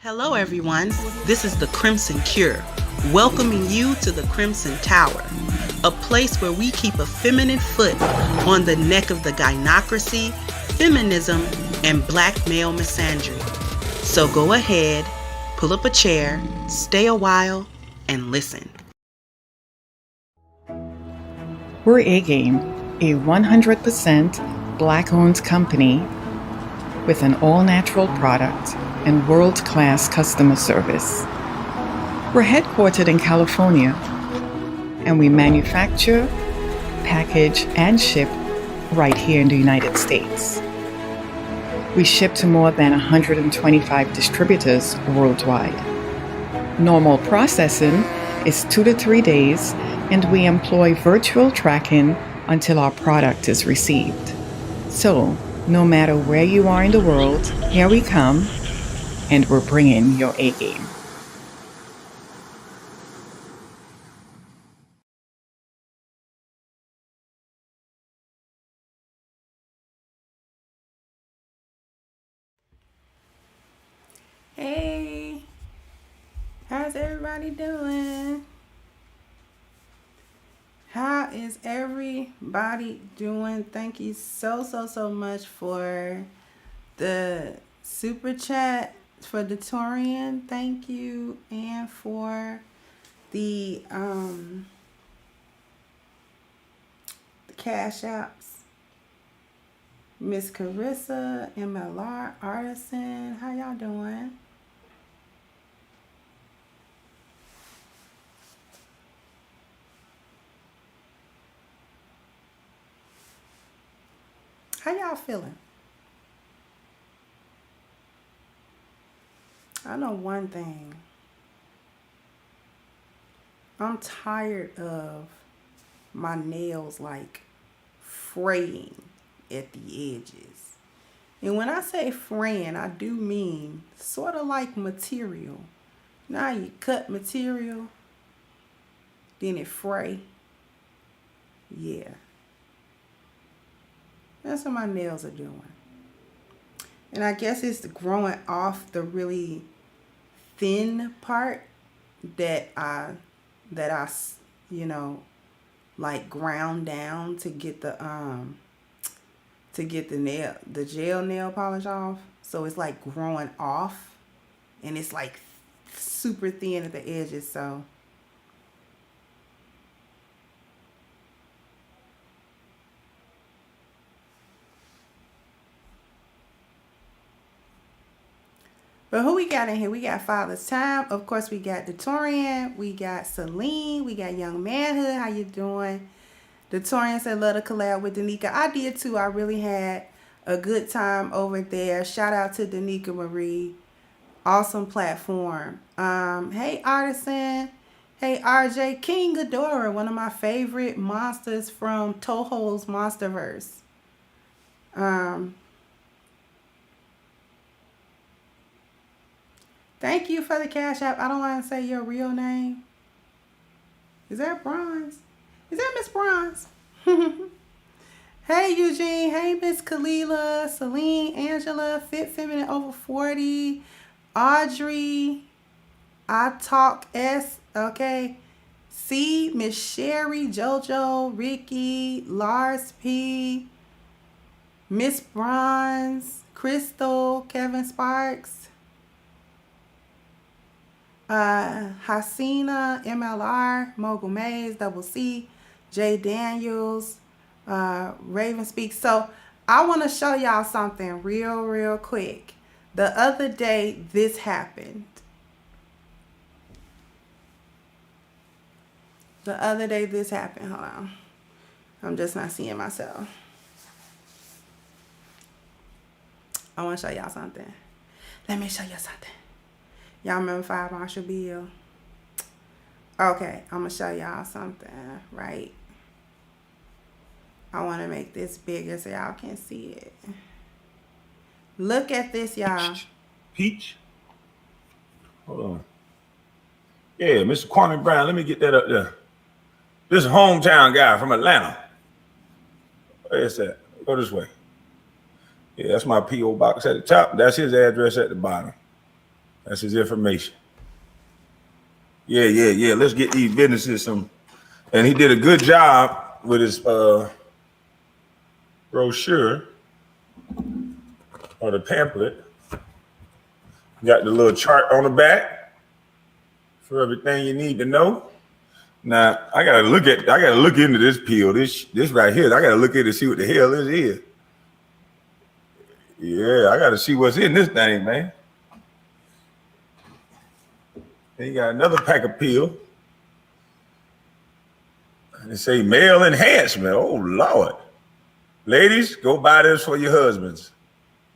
Hello, everyone. This is the Crimson Cure, welcoming you to the Crimson Tower, a place where we keep a feminine foot on the neck of the gynocracy, feminism, and black male misandry. So go ahead, pull up a chair, stay a while, and listen. We're A-Game, a 100% Black-owned company with an all-natural product and world-class customer service. We're headquartered in California, and we manufacture, package, and ship right here in the United States. We ship to more than 125 distributors worldwide. Normal processing is 2 to 3 days, and we employ virtual tracking until our product is received. So, no matter where you are in the world, here we come, and we're bringing your A-game. Hey, how's everybody doing? How is everybody doing? Thank you so much for the super chat for the Torian. Thank you. And for the cash apps. Miss Carissa, MLR, Artisan, how y'all doing? How y'all feeling? I know one thing. I'm tired of my nails like fraying at the edges. And when I say fraying, I do mean sort of like material. Now you cut material, then it fray. Yeah. That's what my nails are doing. And I guess it's growing off the really thin part that I like ground down to get the gel nail polish off. So it's like growing off, and it's like super thin at the edges. So but who we got in here? We got Father's Time. Of course, we got Detorian. We got Celine. We got Young Manhood. How you doing? Detorian said, love to collab with Danica. I did too. I really had a good time over there. Shout out to Danica Marie. Awesome platform. Hey, Artisan. Hey, RJ. King Ghidorah, one of my favorite monsters from Toho's Monsterverse. Thank you for the cash app. I don't want to say your real name. Is that Bronze? Is that Miss Bronze? Hey, Eugene. Hey, Miss Kalila, Celine, Angela, Fit Feminine Over 40, Audrey, I Talk S, okay. C, Miss Sherry, JoJo, Ricky, Lars P, Miss Bronze, Crystal, Kevin Sparks, Hasina, MLR, Mogul Mays, Double C, Jay Daniels, Raven Speaks. So I want to show y'all something real quick. The other day this happened. Hold on. I'm just not seeing myself. I want to show y'all something. Let me show you something. Y'all remember 5 Marshall Bill? Okay, I'm going to show y'all something, right? I want to make this bigger so y'all can see it. Look at this, y'all. Peach? Hold on. Yeah, Mr. Kwame Brown, let me get that up there. This is a hometown guy from Atlanta. Where's that? Go this way. Yeah, that's my P.O. box at the top. That's his address at the bottom. That's his information. Yeah. Let's get these businesses some. And he did a good job with his brochure or the pamphlet. Got the little chart on the back for everything you need to know. Now I gotta look into this pill. This right here. I gotta look at it to see what the hell this is. Yeah, I gotta see what's in this thing, man. Then you got another pack of pill. They say male enhancement. Oh Lord. Ladies, go buy this for your husbands.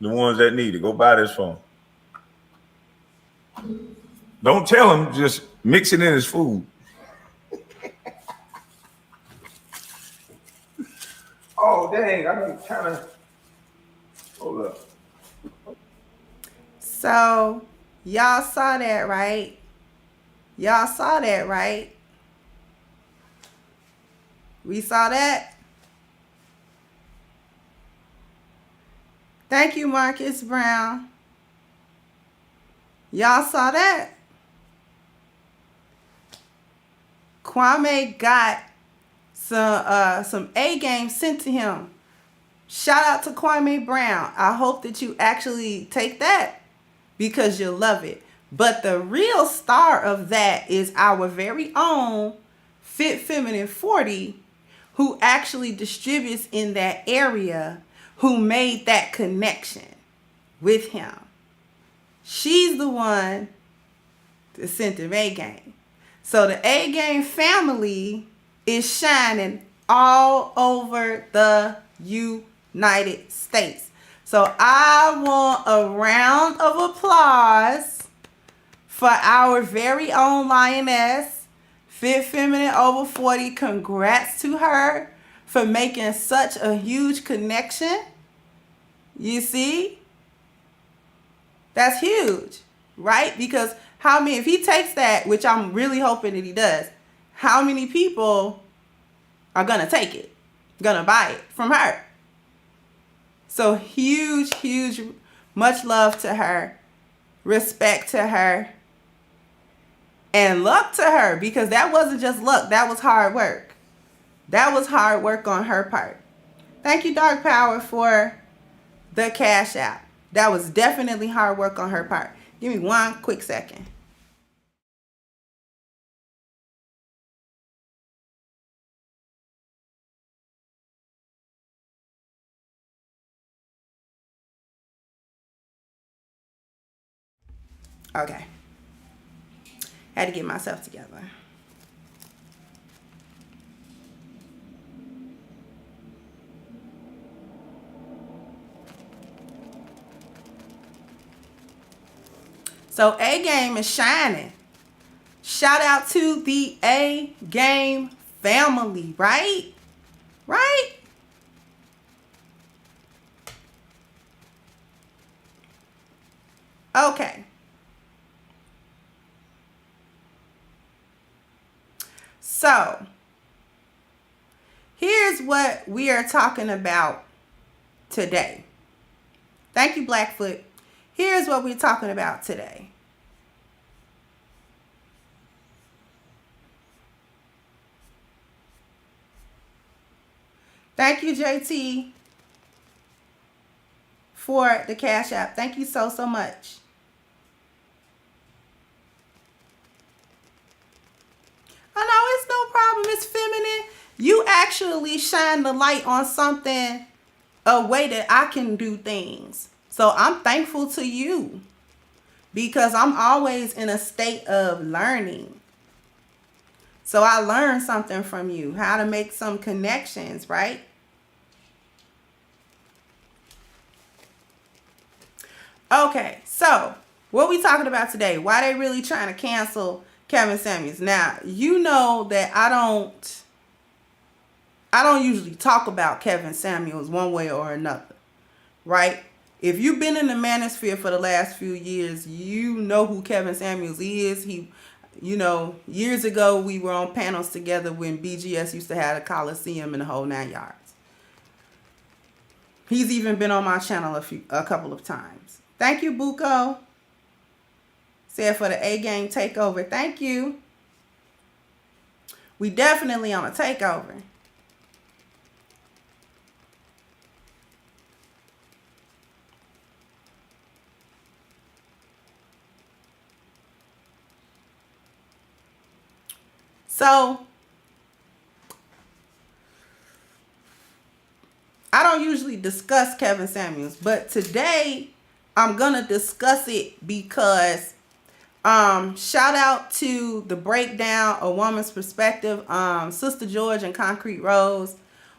The ones that need it. Go buy this for them. Don't tell him, just mix it in his food. Oh dang, I'm kind of hold up. So y'all saw that, right? Y'all saw that, right? We saw that. Thank you, Marcus Brown. Y'all saw that. KWAME got some A game sent to him. Shout out to KWAME Brown. I hope that you actually take that because you'll love it. But the real star of that is our very own Fit Feminine 40, who actually distributes in that area, who made that connection with him. She's the one that sent him A game. So the A game family is shining all over the United States. So I want a round of applause for our very own lioness, Fit Feminine over 40. Congrats to her for making such a huge connection. You see? That's huge, right? Because how many, if he takes that, which I'm really hoping that he does, how many people are going to take it, going to buy it from her? So huge, much love to her, respect to her, and luck to her, because that wasn't just luck. That was hard work. That was hard work on her part. Thank you, Dark Power, for the Cash App. That was definitely hard work on her part. Give me one quick second. Okay. Had to get myself together. So A Game is shining. Shout out to the A Game family, right? Right? Okay. So, here's what we are talking about today. Thank you, Blackfoot. Here's what we're talking about today. Thank you, JT, for the Cash App. Thank you so much. Oh, no, it's no problem. It's feminine. You actually shine the light on something, a way that I can do things. So I'm thankful to you because I'm always in a state of learning. So I learned something from you, how to make some connections, right? Okay, so what we talking about today? Why they really trying to cancel Kevin Samuels? Now, you know that I don't usually talk about Kevin Samuels one way or another, right? If you've been in the manosphere for the last few years, you know who Kevin Samuels is. He, years ago we were on panels together when BGS used to have a Coliseum and the whole 9 yards. He's even been on my channel a couple of times. Thank you, Buko. Said for the A game takeover. Thank you. We definitely on a takeover. So I don't usually discuss Kevin Samuels, but today I'm gonna discuss it because shout out to the Breakdown, A Woman's Perspective, Sister George and Concrete Rose,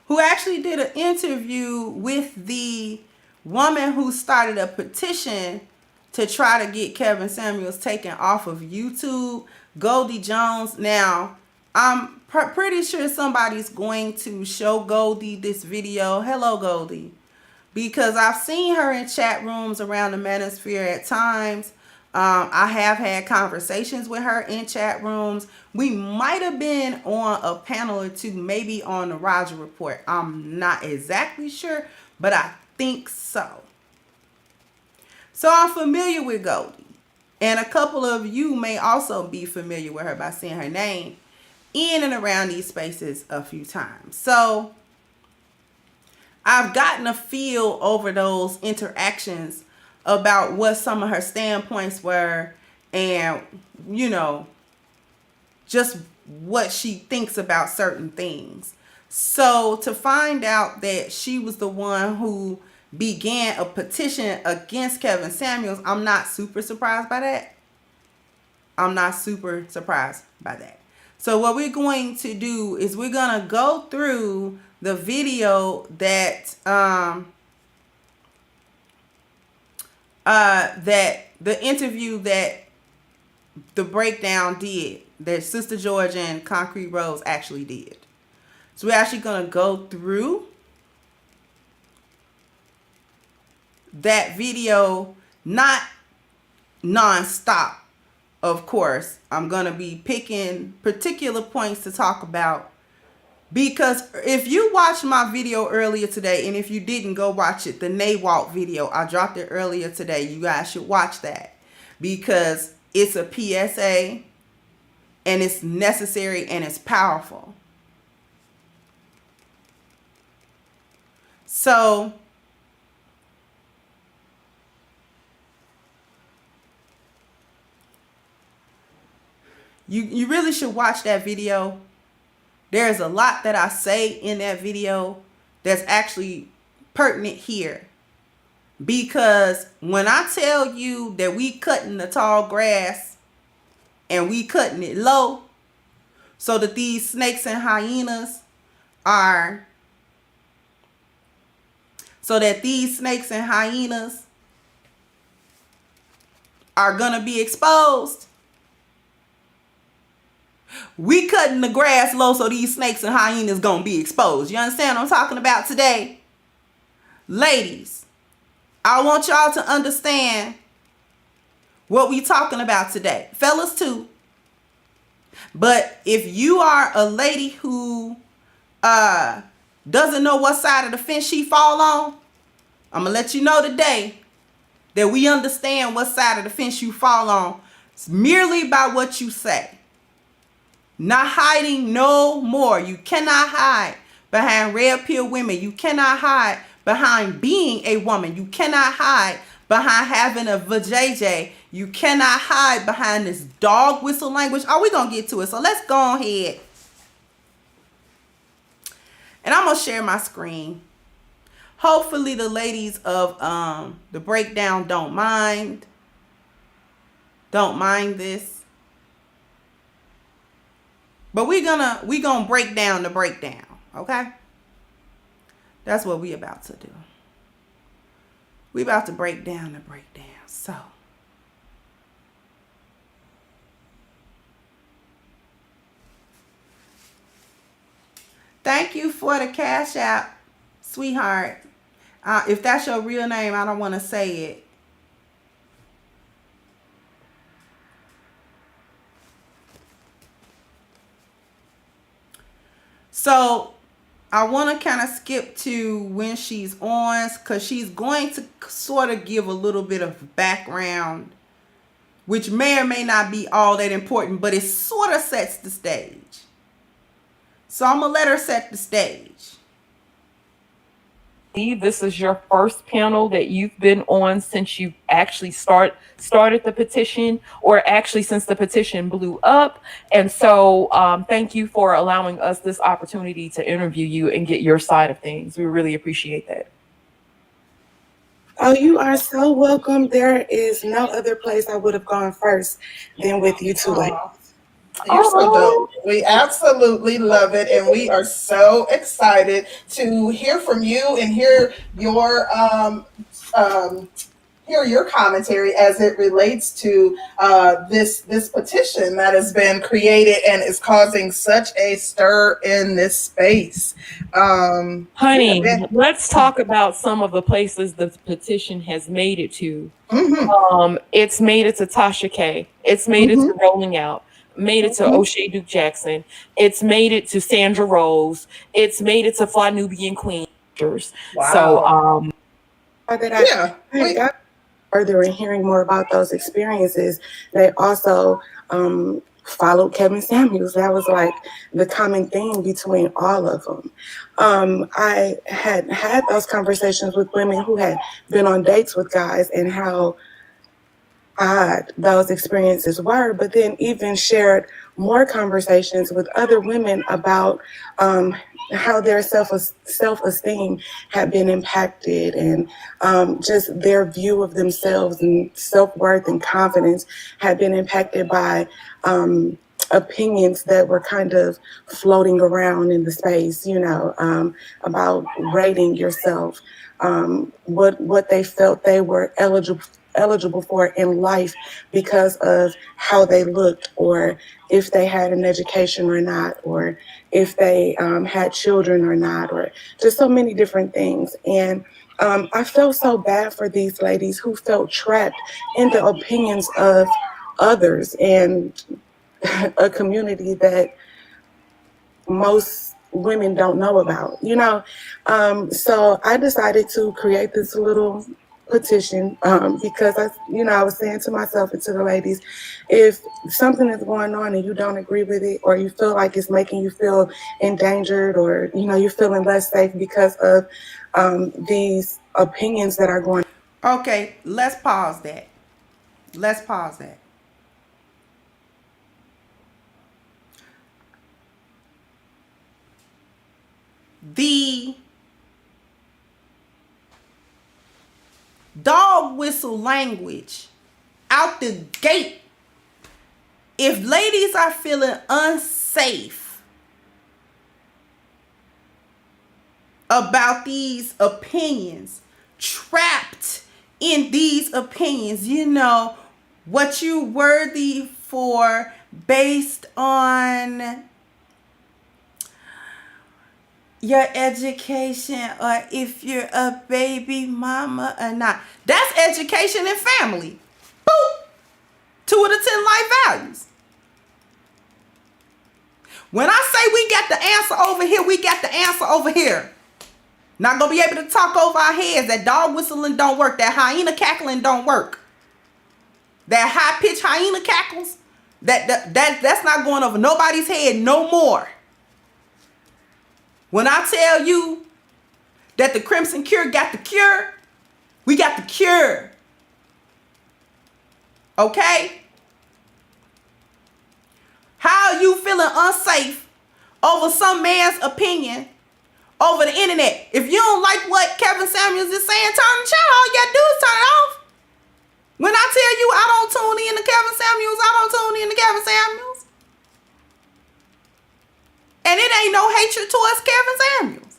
who actually did an interview with the woman who started a petition to try to get Kevin Samuels taken off of YouTube, Goldie Jones. Now, I'm pretty sure somebody's going to show Goldie this video. Hello, Goldie. Because I've seen her in chat rooms around the Manosphere at times. I have had conversations with her in chat rooms. We might have been on a panel or two, maybe on the Roger Report. I'm not exactly sure, but I think so. So I'm familiar with Goldie. And a couple of you may also be familiar with her by seeing her name in and around these spaces a few times. So I've gotten a feel over those interactions about what some of her standpoints were and, you know, just what she thinks about certain things. So to find out that she was the one who began a petition against Kevin Samuels, I'm not super surprised by that. I'm not super surprised by that. So what we're going to do is we're going to go through the video that that the interview that the Breakdown did, that Sister George and Concrete Rose actually did. So we're actually going to go through that video, not non-stop. Of course, I'm going to be picking particular points to talk about, because if you watched my video earlier today, and if you didn't, go watch it, the NAWALT video, I dropped it earlier today. You guys should watch that because it's a PSA and it's necessary and it's powerful. So you really should watch that video. There's a lot that I say in that video that's actually pertinent here. Because when I tell you that we cutting the tall grass and we cutting it low so that these snakes and hyenas are gonna be exposed. We cutting the grass low so these snakes and hyenas gonna be exposed. You understand what I'm talking about today? Ladies, I want y'all to understand what we talking about today. Fellas too. But if you are a lady who doesn't know what side of the fence she fall on, I'm gonna let you know today that we understand what side of the fence you fall on merely by what you say. Not hiding no more. You cannot hide behind red pill women. You cannot hide behind being a woman. You cannot hide behind having a vajayjay. You cannot hide behind this dog whistle language. Oh, we're going to get to it. So let's go ahead. And I'm going to share my screen. Hopefully the ladies of the Breakdown don't mind this. But we gonna break down the breakdown, okay? That's what we about to do. We about to break down the breakdown. So thank you for the Cash App, sweetheart. If that's your real name, I don't want to say it. So I want to kind of skip to when she's on, because she's going to sort of give a little bit of background which may or may not be all that important, but it sort of sets the stage. So I'm going to let her set the stage. This is your first panel that you've been on since you actually started the petition, or actually since the petition blew up. And so thank you for allowing us this opportunity to interview you and get your side of things. We really appreciate that. Oh, you are so welcome. There is no other place I would have gone first than with you two ladies. You're so dope. We absolutely love it, and we are so excited to hear from you and hear your commentary as it relates to this petition that has been created and is causing such a stir in this space. Honey, let's talk about some of the places the petition has made it to. It's made it to Tasha K. It's made it to Rolling Out. Made it to O'Shea Duke Jackson. It's made it to Sandra Rose. It's made it to Fly Nubian Queen. Wow. So I got further in hearing more about those experiences. They also followed Kevin Samuels. That was like the common theme between all of them. I had those conversations with women who had been on dates with guys and how odd those experiences were, but then even shared more conversations with other women about how their self-esteem had been impacted, and just their view of themselves and self-worth and confidence had been impacted by opinions that were kind of floating around in the space, about rating yourself, what they felt they were eligible for in life because of how they looked, or if they had an education or not, or if they had children or not, or just so many different things. And I felt so bad for these ladies who felt trapped in the opinions of others and a community that most women don't know about, so I decided to create this little petition because I was saying to myself and to the ladies, if something is going on and you don't agree with it, or you feel like it's making you feel endangered, or you're feeling less safe because of these opinions that are going. Okay, let's pause that. The dog whistle language out the gate. If ladies are feeling unsafe about these opinions, trapped in these opinions, what you worthy for based on your education, or if you're a baby mama or not. That's education and family. Boop. 2 of the 10 life values. When I say we got the answer over here, we got the answer over here. Not gonna be able to talk over our heads. That dog whistling don't work. That hyena cackling don't work. That high pitched hyena cackles, that's not going over nobody's head no more. When I tell you that the Crimson Cure got the cure, we got the cure. Okay? How are you feeling unsafe over some man's opinion over the internet? If you don't like what Kevin Samuels is saying, turn the channel. All you gotta do is turn it off. When I tell you I don't tune in to Kevin Samuels, I don't tune in to Kevin Samuels. And it ain't no hatred towards Kevin Samuels.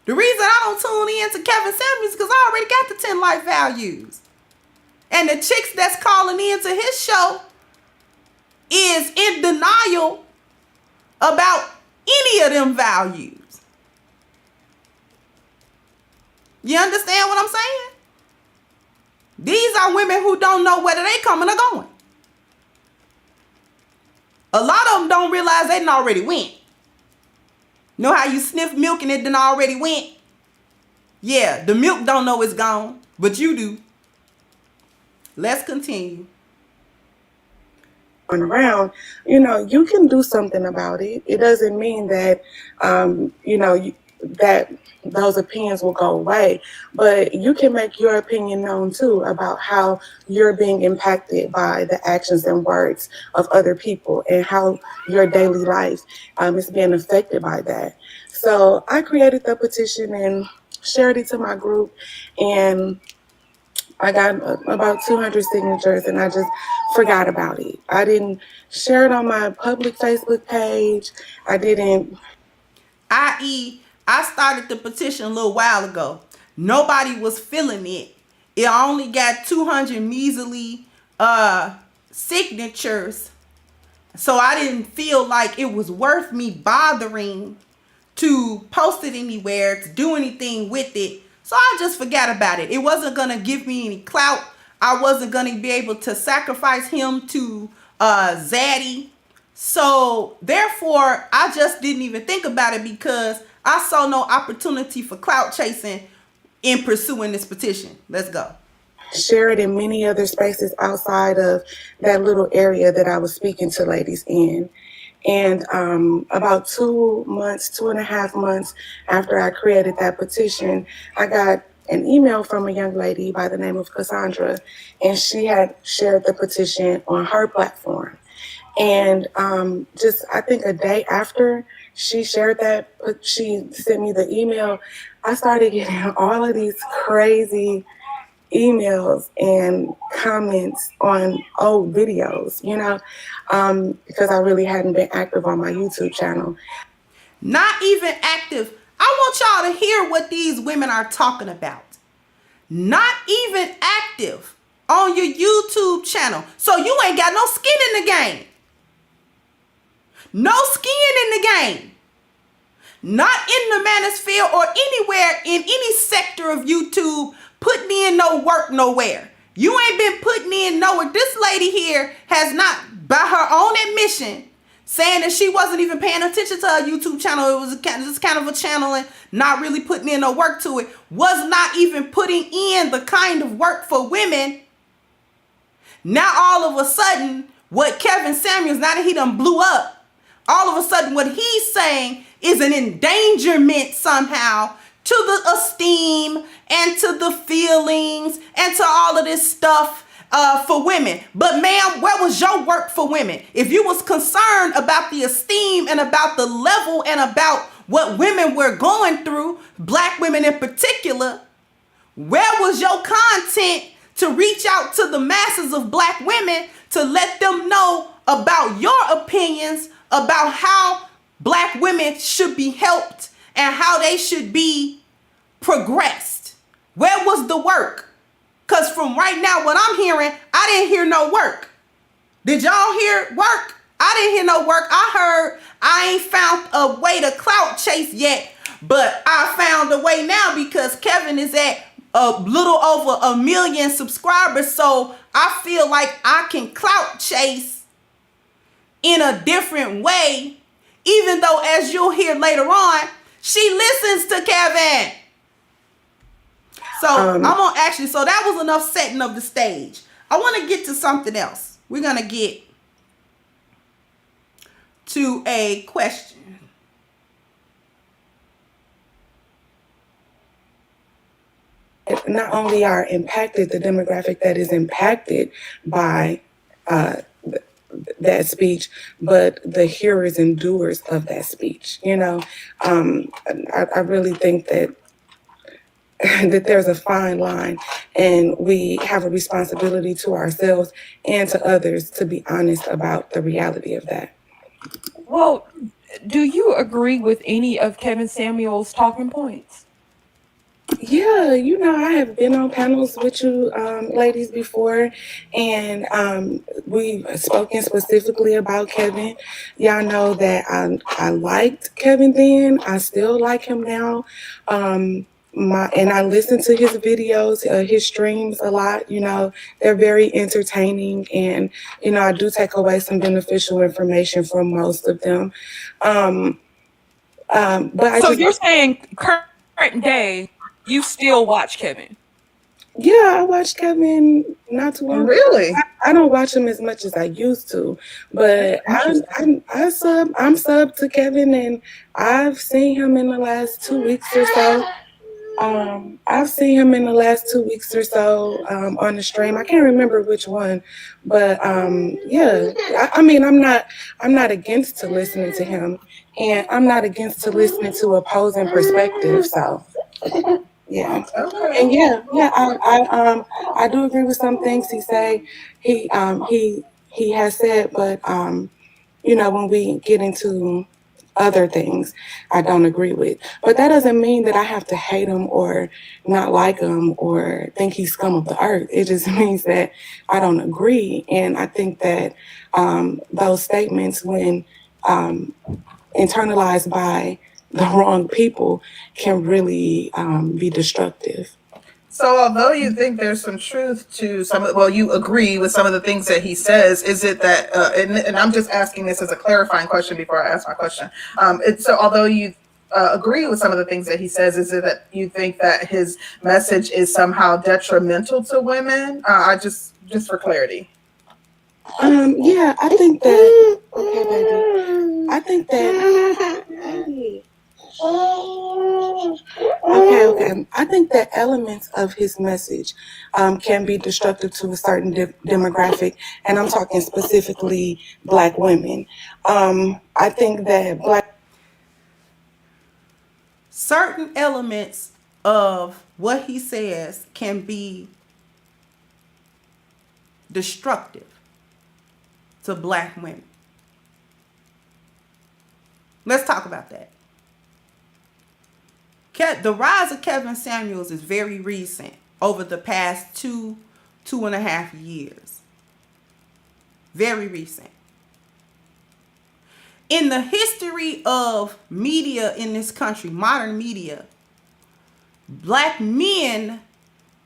The reason I don't tune in to Kevin Samuels is because I already got the 10 life values. And the chicks that's calling into his show is in denial about any of them values. You understand what I'm saying? These are women who don't know whether they coming or going. A lot of them don't realize they done already went. Know how you sniff milk and it done already went? Yeah, the milk don't know it's gone, but you do. Let's continue. around, you can do something about it. It doesn't mean that, that those opinions will go away, but you can make your opinion known too about how you're being impacted by the actions and words of other people and how your daily life is being affected by that. So I created the petition and shared it to my group, and I got about 200 signatures, and I just forgot about it. I didn't share it on my public Facebook page. I didn't. I.e., I started the petition a little while ago. Nobody was feeling it. It only got 200 measly signatures. So I didn't feel like it was worth me bothering to post it anywhere, to do anything with it. So I just forgot about it. It wasn't going to give me any clout. I wasn't going to be able to sacrifice him to Zaddy. So therefore, I just didn't even think about it because I saw no opportunity for clout chasing in pursuing this petition. Let's go. Share it in many other spaces outside of that little area that I was speaking to ladies in. And about 2.5 months after I created that petition, I got an email from a young lady by the name of Cassandra, and she had shared the petition on her platform. And I think a day after she shared that, she sent me the email, I started getting all of these crazy emails and comments on old videos, because I really hadn't been active on my YouTube channel. Not even active. I want y'all to hear what these women are talking about. Not even active on your YouTube channel. So you ain't got no skin in the game. No skin in the game. Not in the manosphere or anywhere in any sector of YouTube putting in no work nowhere. You ain't been putting in nowhere. This lady here has not, by her own admission, saying that she wasn't even paying attention to her YouTube channel. It was just kind of a channel and not really putting in no work to it. Was not even putting in the kind of work for women. Now all of a sudden, what Kevin Samuels, now that he done blew up, all of a sudden what he's saying is an endangerment somehow to the esteem and to the feelings and to all of this stuff for women. But ma'am, where was your work for women? If you was concerned about the esteem and about the level and about what women were going through, black women in particular, where was your content to reach out to the masses of black women to let them know about your opinions about how black women should be helped and how they should be progressed? Where was the work? Because from right now, what I'm hearing, I didn't hear no work. Did y'all hear work? I didn't hear no work. I heard I ain't found a way to clout chase yet, but I found a way now because Kevin is at a little over 1 million subscribers. So I feel like I can clout chase in a different way, even though, as you'll hear later on, she listens to Kevin. So I'm gonna actually, so that was enough setting of the stage. I want to get to something else. We're gonna get to a question. Not only are impacted, the demographic that is impacted by that speech, but the hearers and doers of that speech. I really think that there's a fine line, and we have a responsibility to ourselves and to others to be honest about the reality of that. Well, do you agree with any of Kevin Samuels' talking points? Yeah, I have been on panels with you ladies before, and we've spoken specifically about Kevin. Y'all know that I liked Kevin then. I still like him now. And I listen to his videos, his streams a lot. They're very entertaining, and I do take away some beneficial information from most of them. But so you're saying current day, you still watch Kevin? Yeah, I watched Kevin not too long ago. Really? I don't watch him as much as I used to, but I'm sub to Kevin, and I've seen him in the last 2 weeks or so. On the stream. I can't remember which one, but yeah. I mean, I'm not against to listening to him, and I'm not against to listening to opposing perspectives. So. Yeah, and I do agree with some things he say. He has said, but when we get into other things, I don't agree with. But that doesn't mean that I have to hate him or not like him or think he's scum of the earth. It just means that I don't agree, and I think that those statements, when internalized by the wrong people, can really be destructive. So although you think there's some truth to you agree with some of the things that he says, is it that, and I'm just asking this as a clarifying question before I ask my question. So although you agree with some of the things that he says, is it that you think that his message is somehow detrimental to women? Just for clarity. Yeah, I think that, okay, baby. I think that, okay. I think that elements of his message can be destructive to a certain demographic, and I'm talking specifically Black women. I think that certain elements of what he says can be destructive to Black women. Let's talk about that. The rise of Kevin Samuels is very recent, over the past 2.5 years. Very recent. In the history of media in this country, modern media, Black men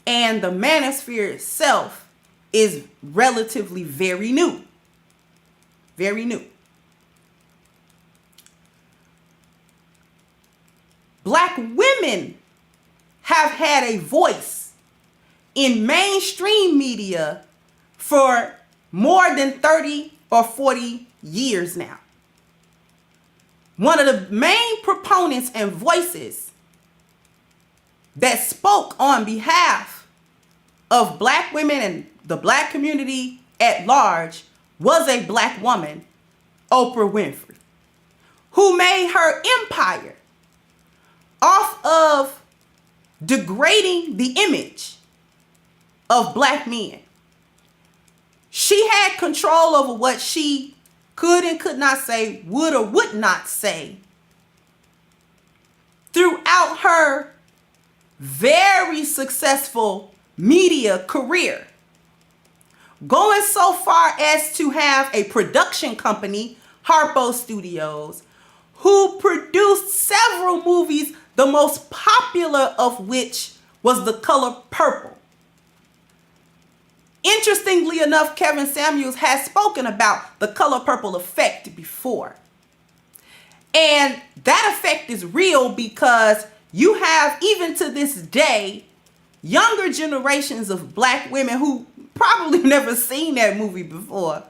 and the manosphere itself is relatively very new. Very new. Black women have had a voice in mainstream media for more than 30 or 40 years now. One of the main proponents and voices that spoke on behalf of Black women and the Black community at large was a Black woman, Oprah Winfrey, who made her empire off of degrading the image of Black men. She had control over what she could and could not say, would or would not say, throughout her very successful media career. Going so far as to have a production company, Harpo Studios, who produced several movies, the most popular of which was The Color Purple. Interestingly enough, Kevin Samuels has spoken about the Color Purple effect before. And that effect is real because you have, even to this day, younger generations of Black women who probably never seen that movie before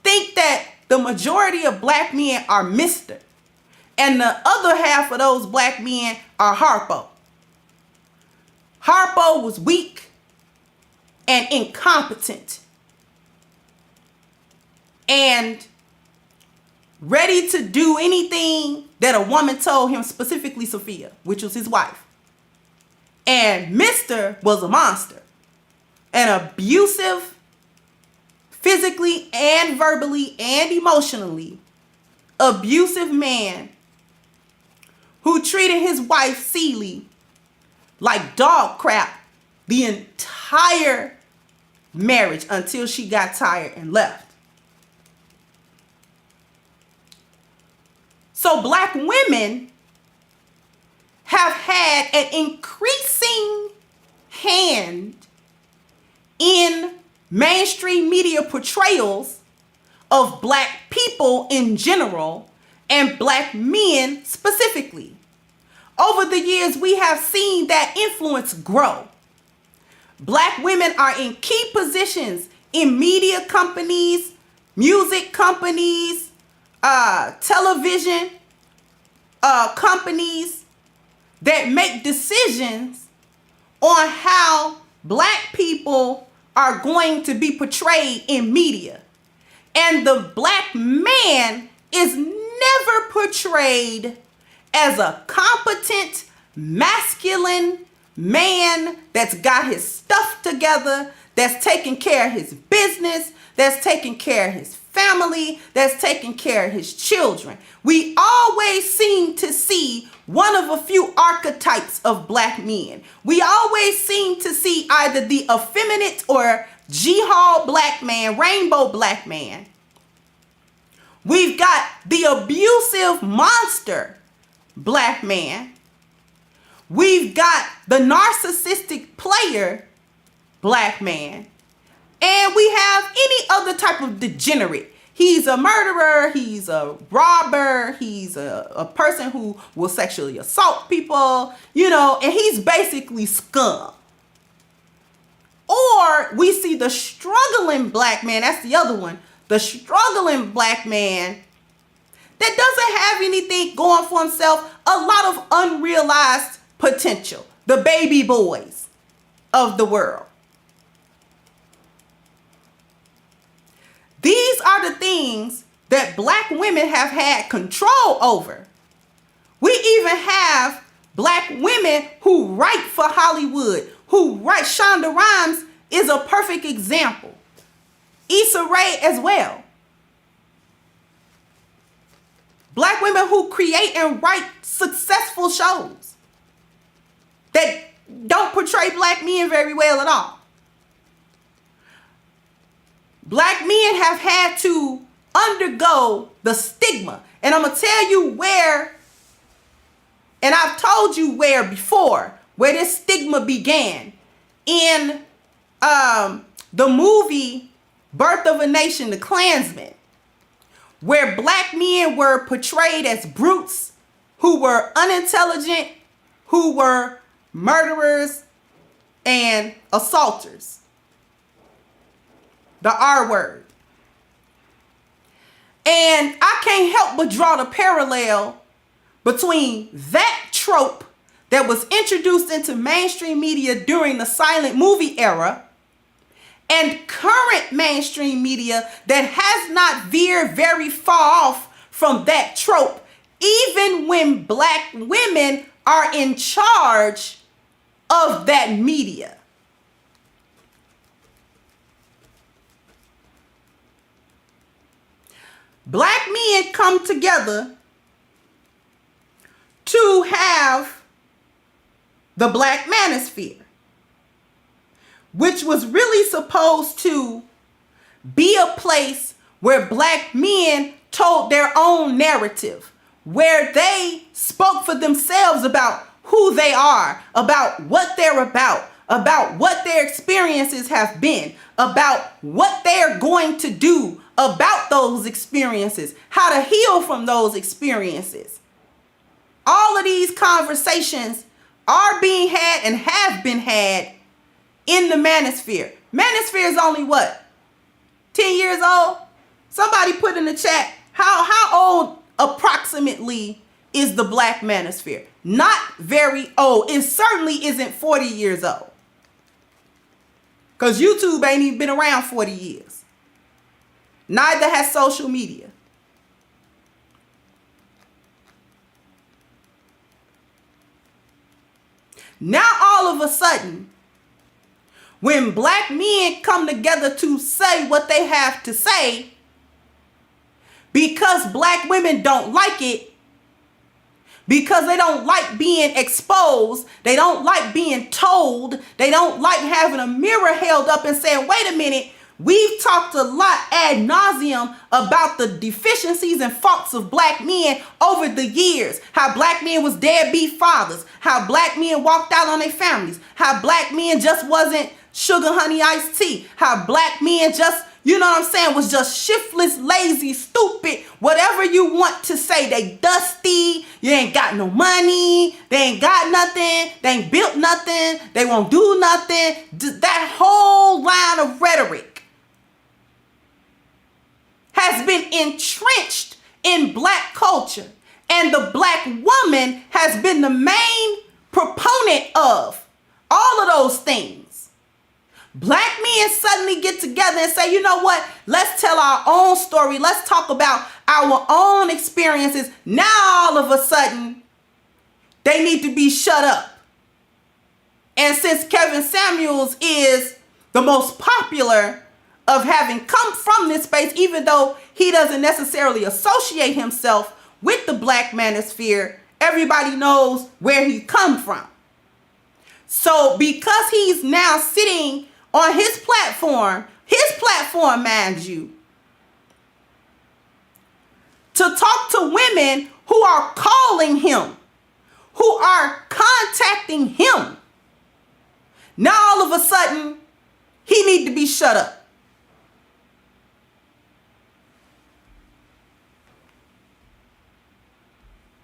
think that the majority of Black men are Mr. And the other half of those Black men are Harpo. Harpo was weak and incompetent and ready to do anything that a woman told him, specifically Sophia, which was his wife. And Mr. was a monster, an abusive, physically and verbally and emotionally abusive man who treated his wife, Celie, like dog crap the entire marriage until she got tired and left. So Black women have had an increasing hand in mainstream media portrayals of Black people in general and Black men specifically. Over the years, we have seen that influence grow. Black women are in key positions in media companies, music companies, television companies that make decisions on how Black people are going to be portrayed in media. And the Black man is never portrayed as a competent, masculine man that's got his stuff together, that's taking care of his business, that's taking care of his family, that's taking care of his children. We always seem to see one of a few archetypes of Black men. We always seem to see either the effeminate or jihad Black man, rainbow Black man. We've got the abusive monster Black man. We've got the narcissistic player Black man. And we have any other type of degenerate. He's a murderer, he's a robber, he's a person who will sexually assault people, and he's basically scum. Or we see the struggling Black man, that's the other one, the struggling Black man that doesn't have anything going for himself, a lot of unrealized potential, the baby boys of the world. These are the things that Black women have had control over. We even have Black women who write for Hollywood, who write. Shonda Rhimes is a perfect example. Issa Rae as well. Black women who create and write successful shows that don't portray Black men very well at all. Black men have had to undergo the stigma. And I'm going to tell you where, and I've told you where before, where this stigma began. In the movie Birth of a Nation, The Klansman, where Black men were portrayed as brutes who were unintelligent, who were murderers and assaulters. The R word. And I can't help but draw the parallel between that trope that was introduced into mainstream media during the silent movie era and current mainstream media that has not veered very far off from that trope, even when Black women are in charge of that media. Black men come together to have the Black Manosphere, which was really supposed to be a place where Black men told their own narrative, where they spoke for themselves about who they are, about what they're about what their experiences have been, about what they're going to do about those experiences, how to heal from those experiences. All of these conversations are being had and have been had in the Manosphere. Manosphere is only what? 10 years old? Somebody put in the chat, how old approximately is the Black Manosphere? Not very old. It certainly isn't 40 years old. Because YouTube ain't even been around 40 years. Neither has social media. Now all of a sudden, when Black men come together to say what they have to say, because Black women don't like it, because they don't like being exposed, they don't like being told, they don't like having a mirror held up and saying, wait a minute, we've talked a lot ad nauseum about the deficiencies and faults of Black men over the years. How Black men was deadbeat fathers, how Black men walked out on their families, how Black men just wasn't sugar honey iced tea, how Black men just you know what I'm saying, was just shiftless, lazy, stupid, whatever you want to say. They dusty, you ain't got no money, they ain't got nothing, they ain't built nothing, they won't do nothing. That whole line of rhetoric has been entrenched in Black culture. And the Black woman has been the main proponent of all of those things. Black men suddenly get together and say, you know what? Let's tell our own story. Let's talk about our own experiences. Now, all of a sudden, they need to be shut up. And since Kevin Samuels is the most popular of having come from this space, even though he doesn't necessarily associate himself with the Black Manosphere, everybody knows where he come from. So because he's now sitting on his platform, mind you, to talk to women who are calling him, who are contacting him, now all of a sudden, he need to be shut up.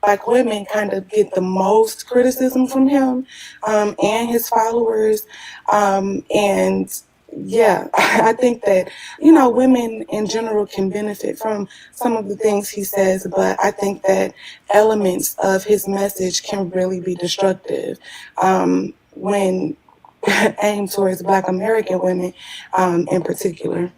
Black women kind of get the most criticism from him and his followers. And yeah, I think that, you know, women in general can benefit from some of the things he says, but I think that elements of his message can really be destructive when aimed towards Black American women in particular.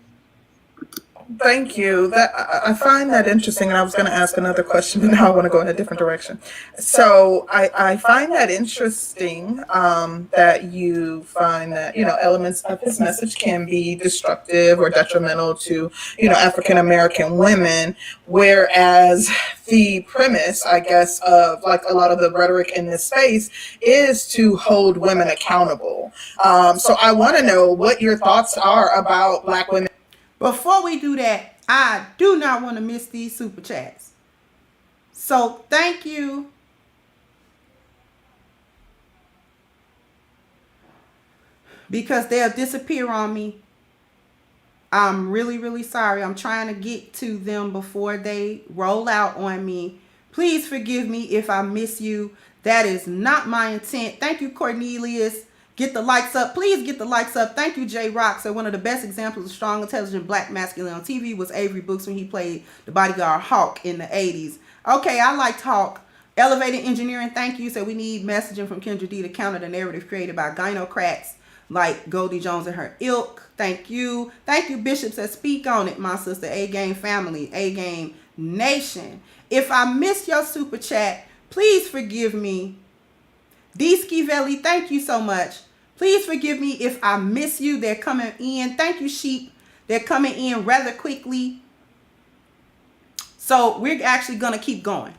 Thank you. That I find that interesting, and I was going to ask another question, but now I want to go in a different direction. So I find that interesting that you find that, you know, elements of his message can be destructive or detrimental to, you know, African American women, whereas the premise, I guess, of like a lot of the rhetoric in this space is to hold women accountable. So I want to know what your thoughts are about Black women. Before we do that, I do not want to miss these super chats. So thank you. Because they'll disappear on me. I'm really, really sorry. I'm trying to get to them before they roll out on me. Please forgive me if I miss you. That is not my intent. Thank you, Cornelius. Get the likes up. Please get the likes up. Thank you, J Rock. So one of the best examples of strong, intelligent Black masculine on TV was Avery Brooks when he played the bodyguard Hawk in the 80s. Okay, I liked Hawk. Elevated engineering, thank you. So we need messaging from Kendra D to counter the narrative created by Gynocrats like Goldie Jones and her ilk. Thank you. Thank you, Bishops that speak on it, my sister. A-Game family, A-Game nation. If I missed your super chat, please forgive me. D Skivelli, thank you so much. Please forgive me if I miss you. They're coming in. Thank you, Sheep. They're coming in rather quickly. So we're actually going to keep going.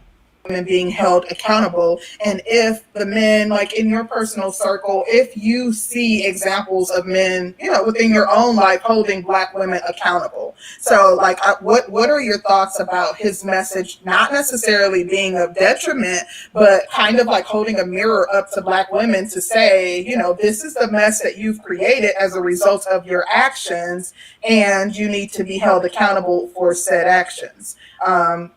Women being held accountable, and if the men, like in your personal circle, if you see examples of men, you know, within your own life holding Black women accountable. So like what are your thoughts about his message not necessarily being of detriment, but kind of like holding a mirror up to Black women to say, you know, this is the mess that you've created as a result of your actions, and you need to be held accountable for said actions. I'm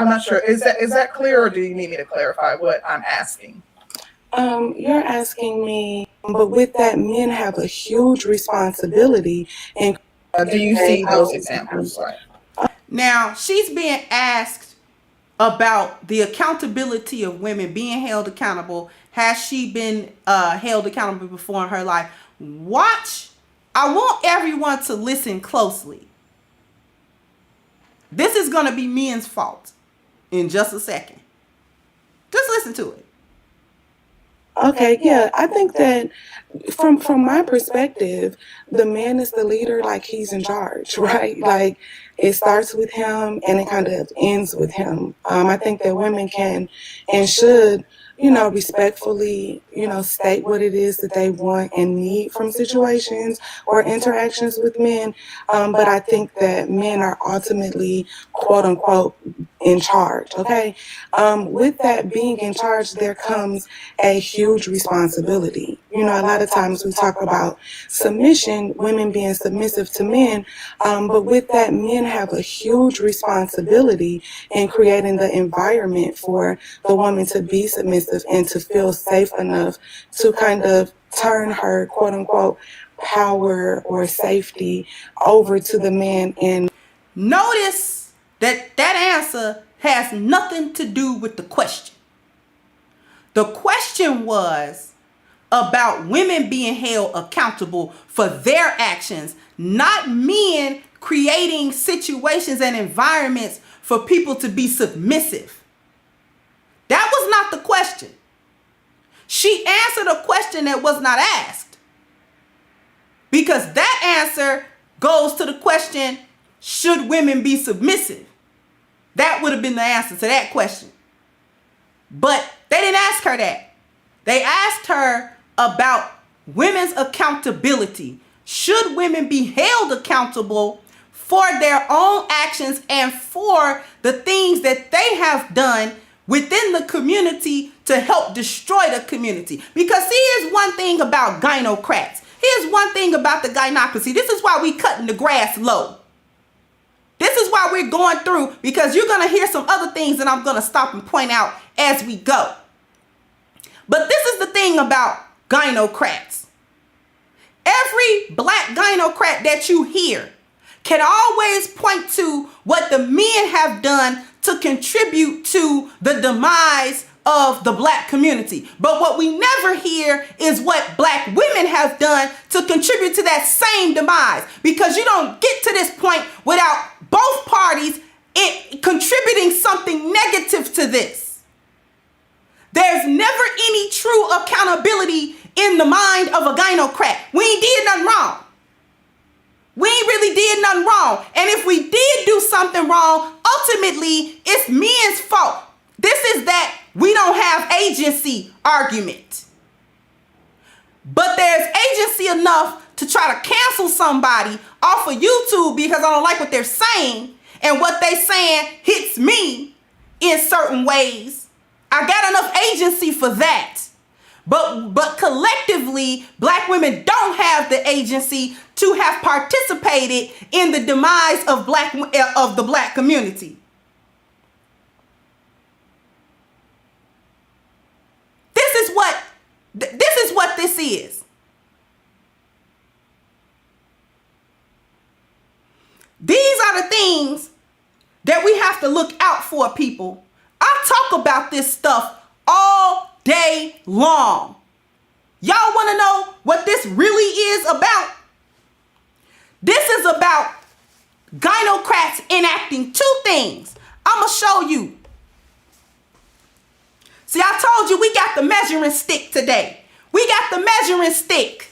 not sure. Is that clear, or do you need me to clarify what I'm asking? You're asking me, but with that, men have a huge responsibility. And do you see those examples? Right. Now, she's being asked about the accountability of women being held accountable. Has she been held accountable before in her life? Watch. I want everyone to listen closely. This is going to be men's fault in just a second. Just listen to it. Okay, yeah, I think that from my perspective, the man is the leader, like he's in charge, right? Like it starts with him and it kind of ends with him. I think that women can and should, you know, respectfully, you know, state what it is that they want and need from situations or interactions with men. But I think that men are ultimately, quote unquote, in charge, okay? With that being in charge, there comes a huge responsibility. You know, a lot of times we talk about submission, women being submissive to men, but with that, men have a huge responsibility in creating the environment for the woman to be submissive and to feel safe enough to kind of turn her, quote unquote, power or safety over to the man. And notice that answer has nothing to do with the question. The question was about women being held accountable for their actions, not men creating situations and environments for people to be submissive. That was not the question. She answered a question that was not asked, because that answer goes to the question, should women be submissive? That would have been the answer to that question. But they didn't ask her that. They asked her about women's accountability. Should women be held accountable for their own actions and for the things that they have done within the community to help destroy the community? Because here's one thing about gynocrats. Here's one thing about the gynocracy. This is why we cutting the grass low. This is why we're going through, because you're going to hear some other things that I'm going to stop and point out as we go. But this is the thing about gynocrats. Every black gynocrat that you hear can always point to what the men have done to contribute to the demise of the black community. But what we never hear is what black women have done to contribute to that same demise, because you don't get to this point without both parties contributing something negative to this. There's never any true accountability in the mind of a gynocrat. We ain't did nothing wrong. We ain't really did nothing wrong. And if we did do something wrong, ultimately it's men's fault. This is that we don't have agency argument. But there's agency enough to try to cancel somebody off of YouTube because I don't like what they're saying, and what they saying hits me in certain ways. I got enough agency for that. But collectively, black women don't have the agency to have participated in the demise of the black community. This is what this is. These are the things that we have to look out for, people. I talk about this stuff all day long. Y'all want to know what this really is about? This is about gynocrats enacting two things. I'm going to show you. See, I told you we got the measuring stick today. We got the measuring stick.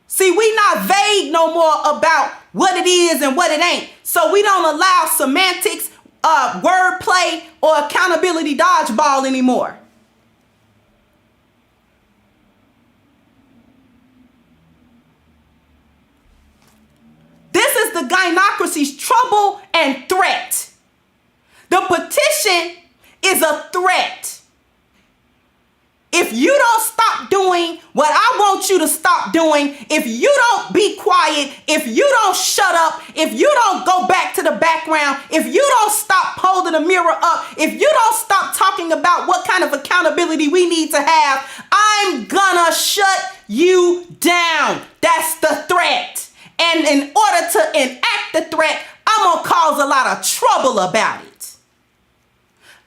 See, we not vague no more about what it is and what it ain't. So we don't allow semantics, wordplay, or accountability dodgeball anymore. This is the gynocracy's trouble and threat. The petition is a threat. If you don't stop doing what I want you to stop doing, if you don't be quiet, if you don't shut up, if you don't go back to the background, if you don't stop holding the mirror up, if you don't stop talking about what kind of accountability we need to have, I'm gonna shut you down. That's the threat. And in order to enact the threat, I'm gonna cause a lot of trouble about it.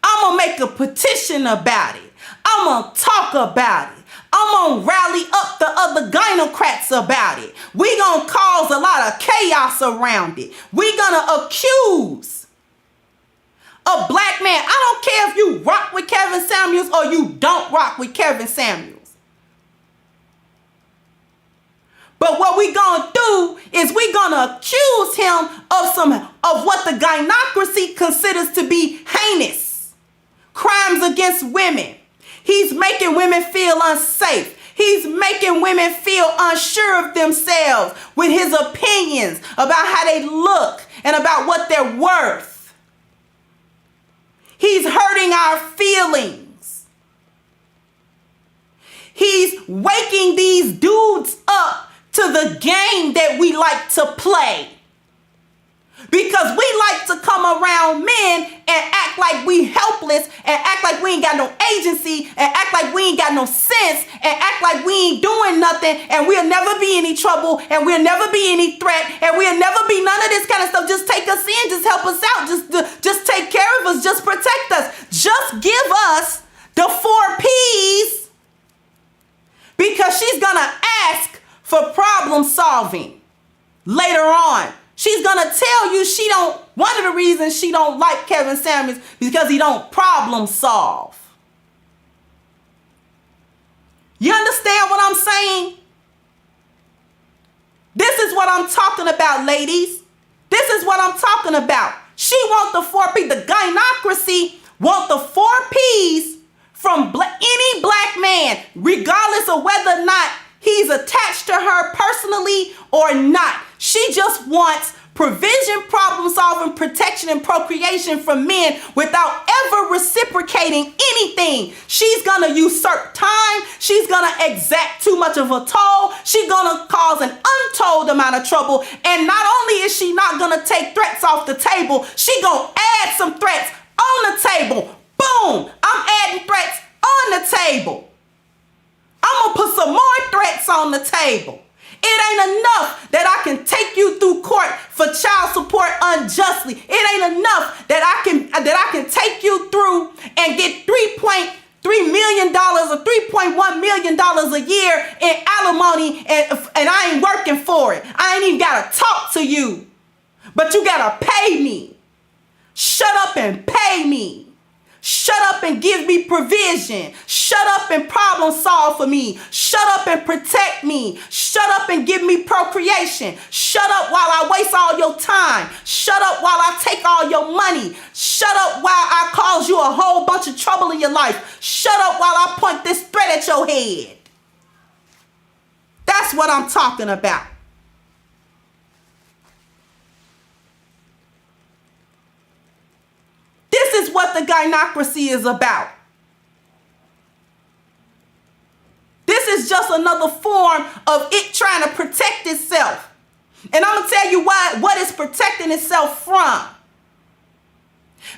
I'm gonna make a petition about it. I'm gonna talk about it. I'm gonna rally up the other gynocrats about it. We gonna cause a lot of chaos around it. We gonna accuse a black man. I don't care if you rock with Kevin Samuels or you don't rock with Kevin Samuels. But what we gonna do is we gonna accuse him of what the gynocracy considers to be heinous crimes against women. He's making women feel unsafe. He's making women feel unsure of themselves with his opinions about how they look and about what they're worth. He's hurting our feelings. He's waking these dudes up to the game that we like to play. Because we like to come around men and act like we helpless and act like we ain't got no agency and act like we ain't got no sense and act like we ain't doing nothing and we'll never be any trouble and we'll never be any threat and we'll never be none of this kind of stuff. Just take us in, just help us out, just take care of us, just protect us. Just give us the 4 P's because she's gonna ask for problem solving later on. She's gonna tell you one of the reasons she don't like Kevin Samuels because he don't problem solve. You understand what I'm saying? This is what I'm talking about, ladies. This is what I'm talking about. She want the 4 P's. The Gynocracy want the 4 P's from any black man, regardless of whether or not he's attached to her personally or not. She just wants provision, problem solving, protection, and procreation from men without ever reciprocating anything. She's gonna usurp time. She's gonna exact too much of a toll. She's gonna cause an untold amount of trouble. And not only is she not gonna take threats off the table, she gonna add some threats on the table. Boom! I'm adding threats on the table. I'm gonna put some more threats on the table. It ain't enough that I can take you through court for child support unjustly. It ain't enough that I can take you through and get $3.3 million or $3.1 million a year in alimony and I ain't working for it. I ain't even gotta talk to you. But you gotta pay me. Shut up and pay me. Shut up and give me provision. Shut up and problem solve for me. Shut up and protect me. Shut up and give me procreation. Shut up while I waste all your time. Shut up while I take all your money. Shut up while I cause you a whole bunch of trouble in your life. Shut up while I point this threat at your head. That's what I'm talking about. This is what the Gynocracy is about. This is just another form of it trying to protect itself. And I'm going to tell you what it's protecting itself from.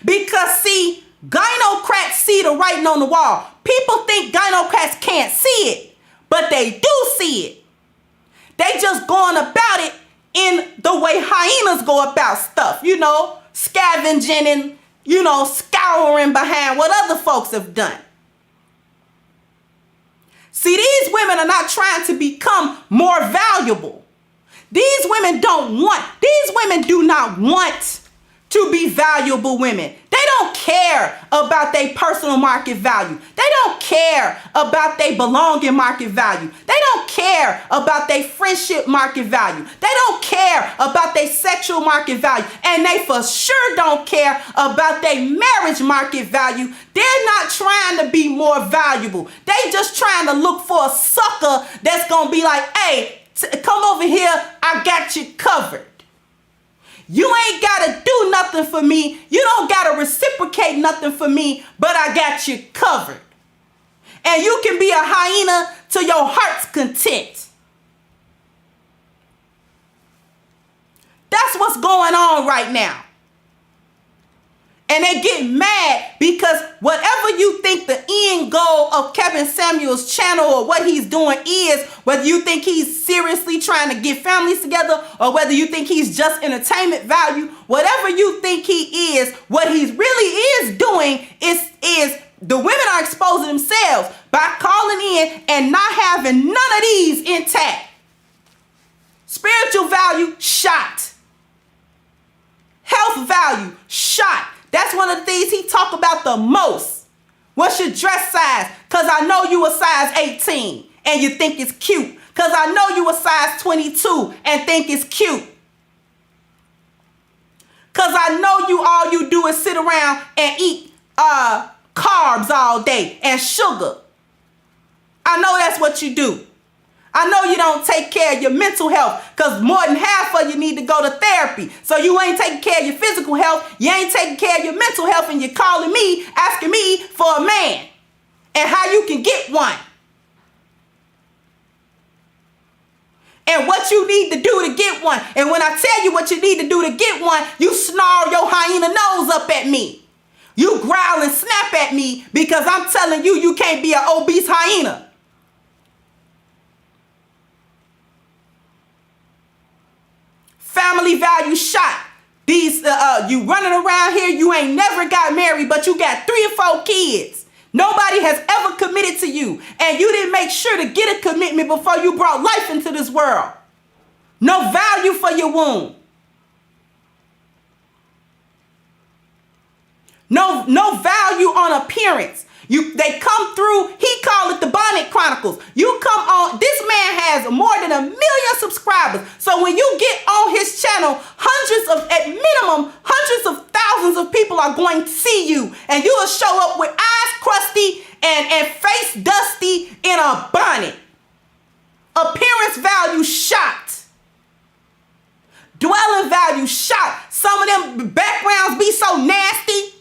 Because, see, gynocrats see the writing on the wall. People think gynocrats can't see it, but they do see it. They just going about it in the way hyenas go about stuff, scavenging and scouring behind what other folks have done. See, these women are not trying to become more valuable. These women do not want to be valuable women. They don't care about their personal market value. They don't care about their belonging market value. They don't care about their friendship market value. They don't care about their sexual market value. And they for sure don't care about their marriage market value. They're not trying to be more valuable. They just trying to look for a sucker that's going to be like, hey, come over here. I got you covered. You ain't got to do nothing for me. You don't got to reciprocate nothing for me, but I got you covered. And you can be a hyena to your heart's content. That's what's going on right now. And they get mad because whatever you think the end goal of Kevin Samuels' channel or what he's doing is, whether you think he's seriously trying to get families together or whether you think he's just entertainment value, whatever you think he is, what he really is doing is the women are exposing themselves by calling in and not having none of these intact. Spiritual value, shot. Health value, shot. That's one of the things he talk about the most. What's your dress size? Because I know you a size 18 and you think it's cute. Because I know you a size 22 and think it's cute. Because I know all you do is sit around and eat carbs all day and sugar. I know that's what you do. I know you don't take care of your mental health because more than half of you need to go to therapy. So you ain't taking care of your physical health. You ain't taking care of your mental health, and you're calling me, asking me for a man and how you can get one. And what you need to do to get one. And when I tell you what you need to do to get one, you snarl your hyena nose up at me. You growl and snap at me because I'm telling you, you can't be an obese hyena. Family value shot. These you running around here, you ain't never got married, but you got 3 or 4 kids. Nobody has ever committed to you, and you didn't make sure to get a commitment before you brought life into this world. No value for your womb. No value on appearance. They come through, he called it the Bonnet Chronicles. You come on, this man has more than 1 million subscribers. So when you get on his channel, at minimum, hundreds of thousands of people are going to see you. And you will show up with eyes crusty and face dusty in a bonnet. Appearance value shot. Dwelling value shot. Some of them backgrounds be so nasty.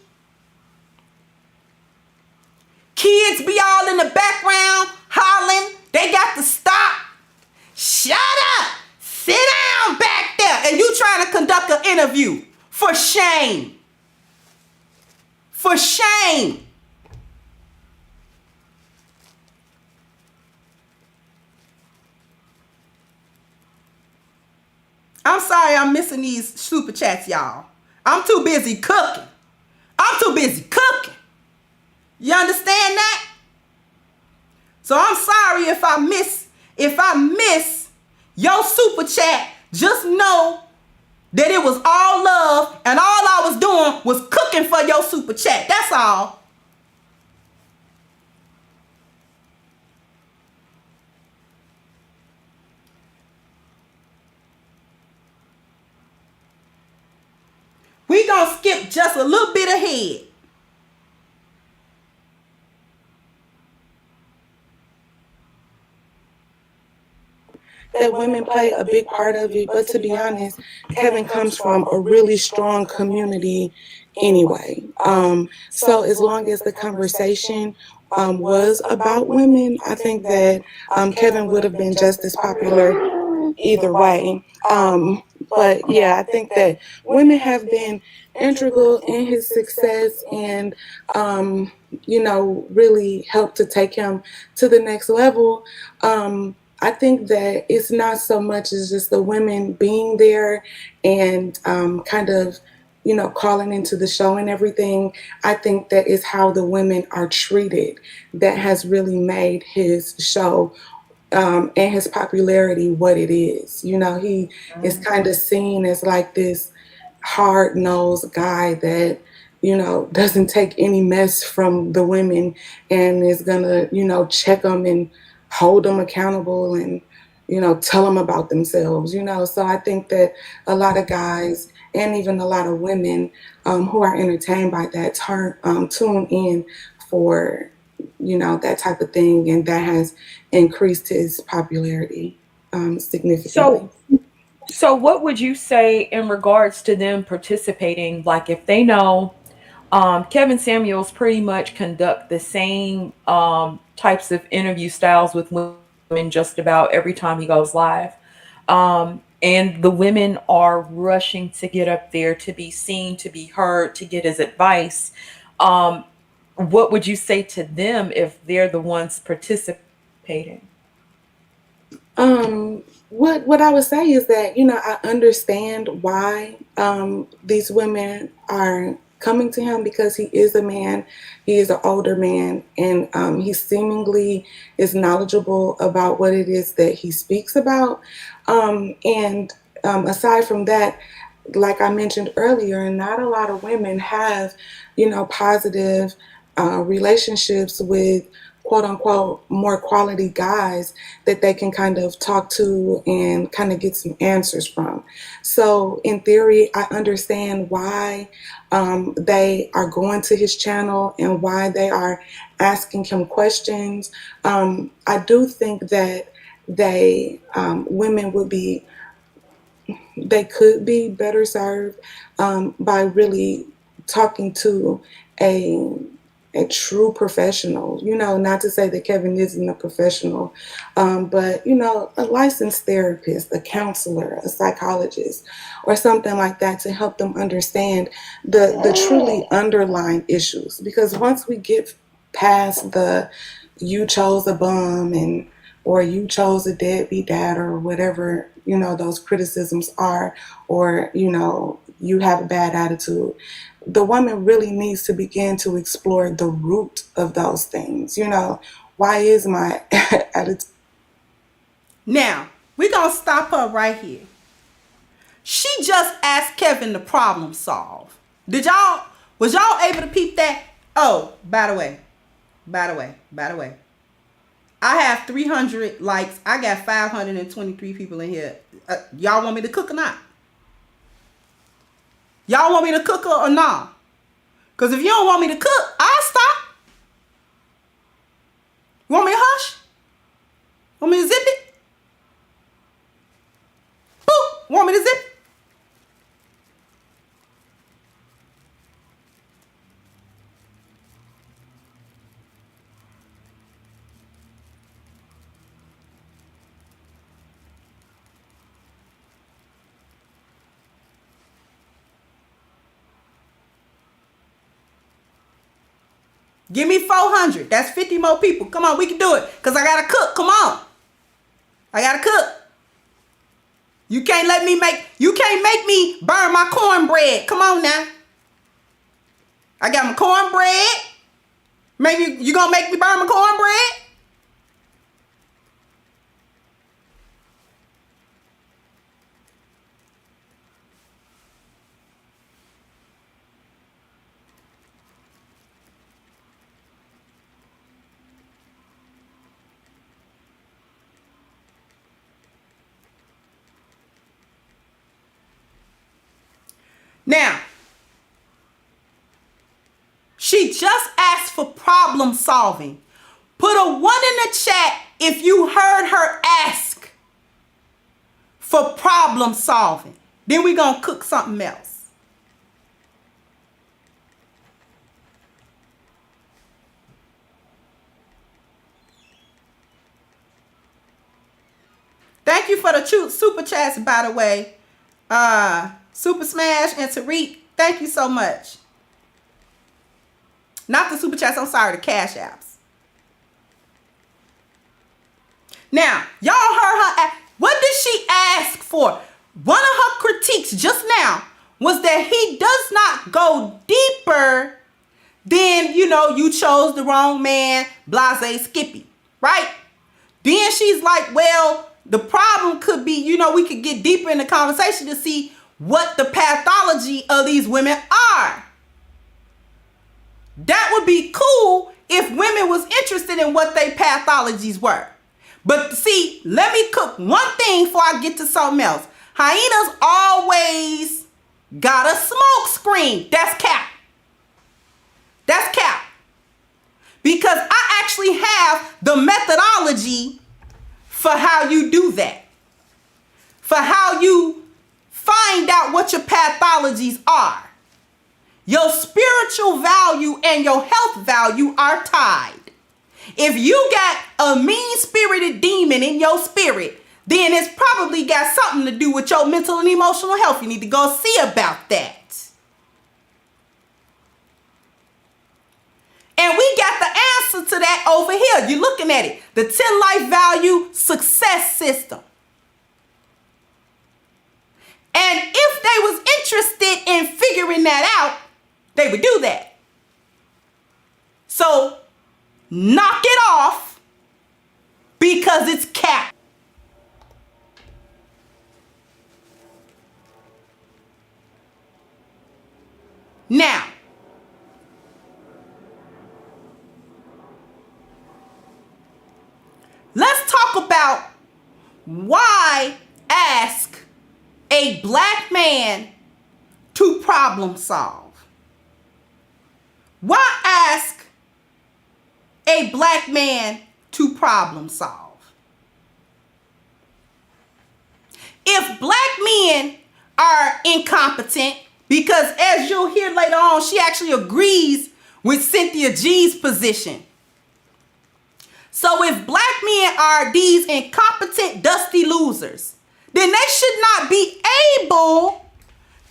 Kids be all in the background hollering. They got to stop. Shut up. Sit down back there. And you trying to conduct an interview. For shame. For shame. I'm sorry I'm missing these super chats, y'all. I'm too busy cooking. You understand that? So I'm sorry if I miss your super chat. Just know that it was all love and all I was doing was cooking for your super chat. That's all. We gonna skip just a little bit ahead. That women play a big part of it, but to be honest, Kevin comes from a really strong community anyway. So as long as the conversation was about women, I think that Kevin would have been just as popular either way. But yeah, I think that women have been integral in his success and, really helped to take him to the next level. I think that it's not so much as just the women being there and kind of, calling into the show and everything. I think that is how the women are treated that has really made his show and his popularity what it is. He is kind of seen as like this hard-nosed guy that, doesn't take any mess from the women and is gonna, check them and hold them accountable and, tell them about themselves, So I think that a lot of guys and even a lot of women who are entertained by that tune in for, that type of thing. And that has increased his popularity significantly. So what would you say in regards to them participating? Like if they know Kevin Samuels pretty much conduct the same types of interview styles with women just about every time he goes live. And the women are rushing to get up there, to be seen, to be heard, to get his advice. What would you say to them if they're the ones participating? What I would say is that, I understand why these women are coming to him because he is a man, he is an older man, and he seemingly is knowledgeable about what it is that he speaks about. And aside from that, like I mentioned earlier, not a lot of women have, positive relationships with quote unquote more quality guys that they can kind of talk to and kind of get some answers from. So in theory, I understand why they are going to his channel and why they are asking him questions. I do think that women they could be better served by really talking to a true professional, not to say that Kevin isn't a professional, but, a licensed therapist, a counselor, a psychologist, or something like that to help them understand the truly underlying issues. Because once we get past you chose a bum or you chose a deadbeat dad or whatever, those criticisms are, or, you have a bad attitude, the woman really needs to begin to explore the root of those things. Why is my attitude? Now, we're going to stop her right here. She just asked Kevin to problem solve. Was y'all able to peep that? Oh, by the way, I have 300 likes. I got 523 people in here. Y'all want me to cook or not? Y'all want me to cook or not? Because if you don't want me to cook, I'll stop. You want me to hush? Want me to zip it? Boop. Want me to zip it? Give me 400. That's 50 more people. Come on, we can do it. Because I got to cook. Come on. I got to cook. You can't make me burn my cornbread. Come on now. I got my cornbread. Maybe you going to make me burn my cornbread? Now, she just asked for problem solving. Put a 1 in the chat if you heard her ask for problem solving. Then we're going to cook something else. Thank you for the super chats, by the way. Super Smash and Tariq, thank you so much. Not the super chats, I'm sorry, the cash apps. Now, y'all heard her. What did she ask for? One of her critiques just now was that he does not go deeper than, you chose the wrong man, blase Skippy, right? Then she's like, well, the problem could be, we could get deeper in the conversation to see what the pathology of these women are. That would be cool if women was interested in what their pathologies were. But see, let me cook one thing before I get to something else. Hyenas always got a smoke screen. That's cap. That's cap. Because I actually have the methodology for how you do that. For how you find out what your pathologies are. Your spiritual value and your health value are tied. If you got a mean-spirited demon in your spirit, then it's probably got something to do with your mental and emotional health. You need to go see about that. And we got the answer to that over here. You're looking at it. The 10 life value success system. And if they was interested in figuring that out, they would do that. So knock it off because it's cap. Now, let's talk about why ask a black man to problem solve. Why ask a black man to problem solve? if black men are incompetent, because as you'll hear later on, she actually agrees with Cynthia G's position. So if black men are these incompetent, dusty losers, then they should not be able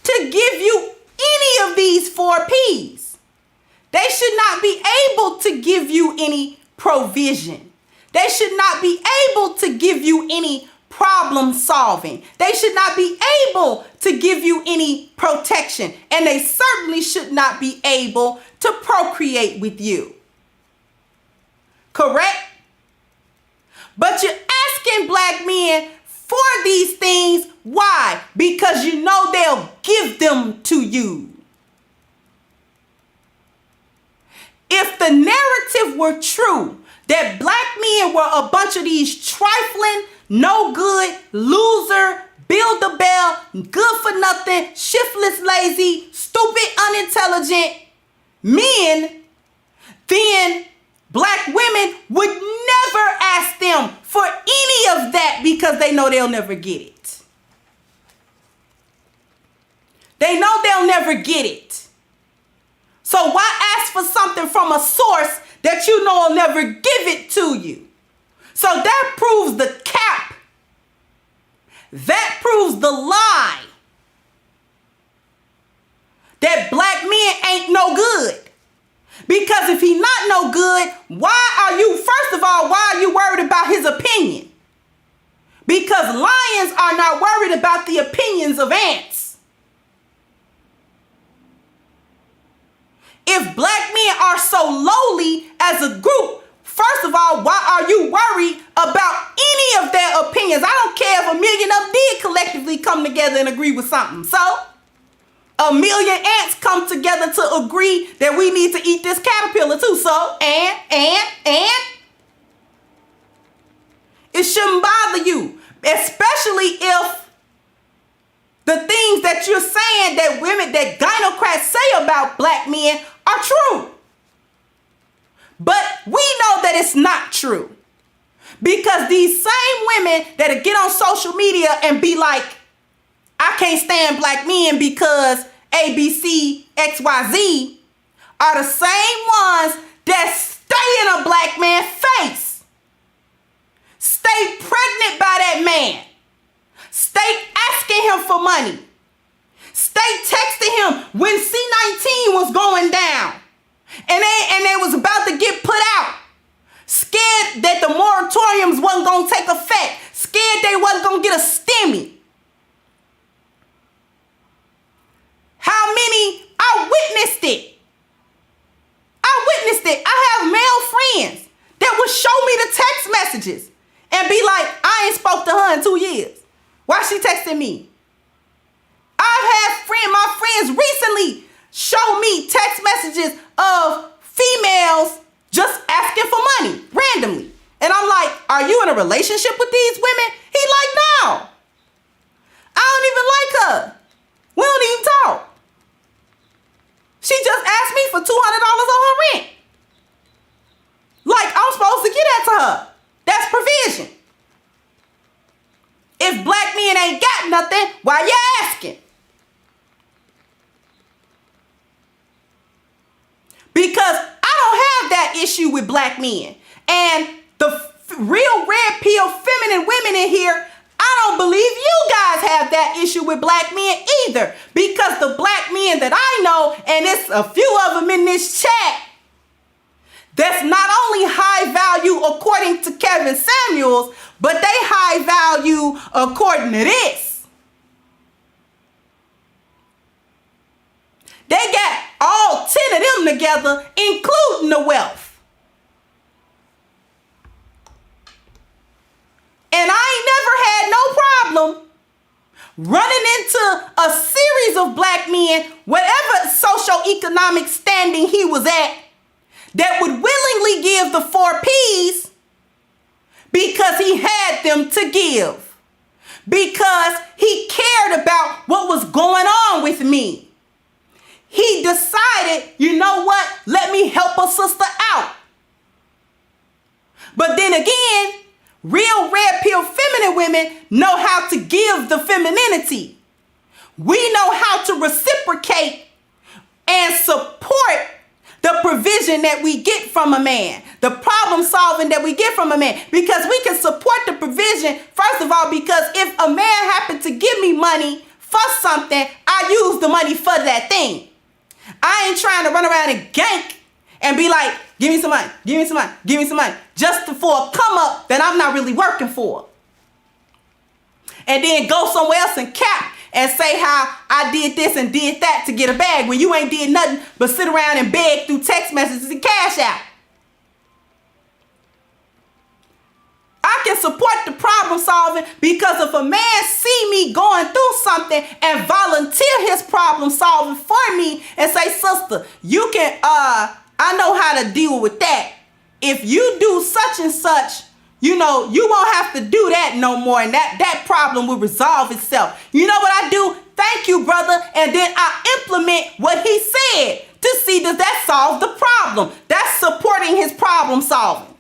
to give you any of these 4 Ps. They should not be able to give you any provision. They should not be able to give you any problem solving. They should not be able to give you any protection. And they certainly should not be able to procreate with you. Correct? But you're asking black men for these things. Why? Because you know they'll give them to you. If the narrative were true, that black men were a bunch of these trifling, no good, loser, build a bell, good for nothing, shiftless, lazy, stupid, unintelligent men, then black women would never ask them for any of that because they know they'll never get it. They know they'll never get it. So why ask for something from a source that you know will never give it to you? So that proves the cap. That proves the lie. That black men ain't no good. Because if he not no good, first of all, why are you worried about his opinion? Because lions are not worried about the opinions of ants. If black men are so lowly as a group, first of all, why are you worried about any of their opinions? I don't care if a million of them did collectively come together and agree with something. So, a million ants come together to agree that we need to eat this caterpillar too. So, and it shouldn't bother you, especially if the things that you're saying that women, that gynocrats say about black men are true. But we know that it's not true. Because these same women that get on social media and be like, I can't stand black men because ABC, XYZ, are the same ones that stay in a black man's face. Stay pregnant by that man. Stay asking him for money. Stay texting him when C-19 was going down. And they was about to get put out. Scared that the moratoriums wasn't going to take effect. Scared they wasn't going to get a stimmy. How many? I witnessed it. I have male friends that would show me the text messages and be like, I ain't spoke to her in 2 years. Why she texting me? I've had my friends recently show me text messages of females just asking for money randomly. And I'm like, are you in a relationship with these women? He like, no. I don't even like her. We don't even talk. She just asked me for $200 on her rent. Like I'm supposed to get that to her. That's provision. If black men ain't got nothing, why you asking? Because I don't have that issue with black men. And the real red pill feminine women in here, I don't believe you guys have that issue with black men either. Because the black men that I know, and it's a few of them in this chat, that's not only high value according to Kevin Samuels, but they high value according to this. They got all 10 of them together, including the wealth. And I ain't never had no problem running into a series of black men, whatever socioeconomic standing he was at, that would willingly give the 4 Ps because he had them to give. Because he cared about what was going on with me. He decided, you know what? Let me help a sister out. But then again, Real red pill feminine women know how to give the femininity. We know how to reciprocate and support the provision that we get from a man, the problem solving that we get from a man, because we can support the provision, first of all, because if a man happened to give me money for something, I use the money for that thing. I ain't trying to run around and gank and be like, give me some money, give me some money, give me some money, just for a come up that I'm not really working for. And then go somewhere else and cap and say how I did this and did that to get a bag when you ain't did nothing but sit around and beg through text messages and cash out. I can support the problem solving because if a man see me going through something and volunteer his problem solving for me and say, sister, you can, I know how to deal with that. If you do such and such, you know, you won't have to do that no more, and that problem will resolve itself. You know what I do? Thank you, brother. And then I implement what he said to see does that solve the problem. That's supporting his problem solving.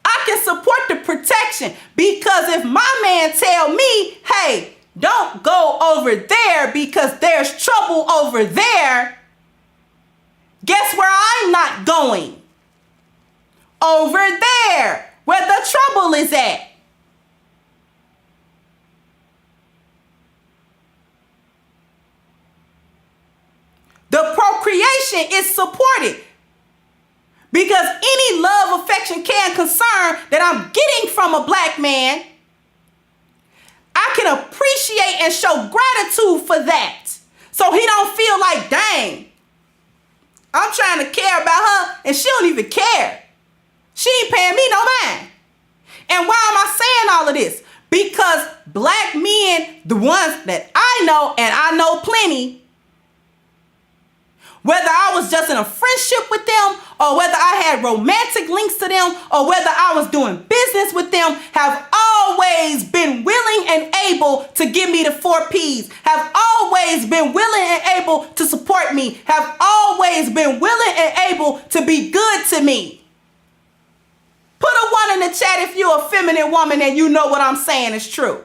I can support the protection because if my man tell me, hey, don't go over there because there's trouble over there, guess where I'm not going? Over there, where the trouble is at. The procreation is supported because any love, affection, care, and concern that I'm getting from a black man, I can appreciate and show gratitude for that. So he don't feel like, dang, I'm trying to care about her and she don't even care. She ain't paying me no mind. And why am I saying all of this? Because black men, the ones that I know, and I know plenty, whether I was just in a friendship with them or whether I had romantic links to them or whether I was doing business with them, have always been willing and able to give me the 4 Ps, have always been willing and able to support me, have always been willing and able to be good to me. Put a 1 in the chat if you're a feminine woman and you know what I'm saying is true.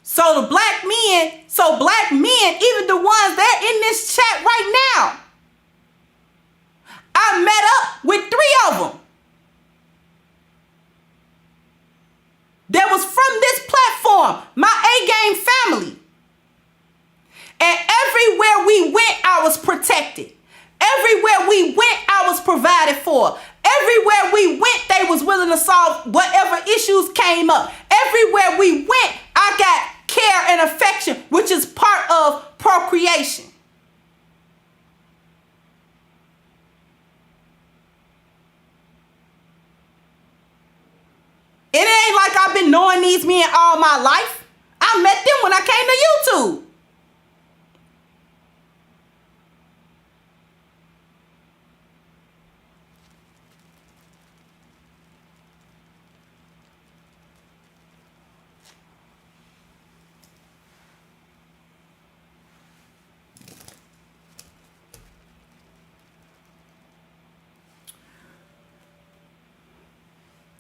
So black men, even the ones that are in this chat right now, I met up with 3 of them that was from this platform, my A-game family. And everywhere we went, I was protected. Everywhere we went, I was provided for. Everywhere we went, they was willing to solve whatever issues came up. Everywhere we went, I got care and affection, which is part of procreation. It ain't like I've been knowing these men all my life. I met them when I came to YouTube.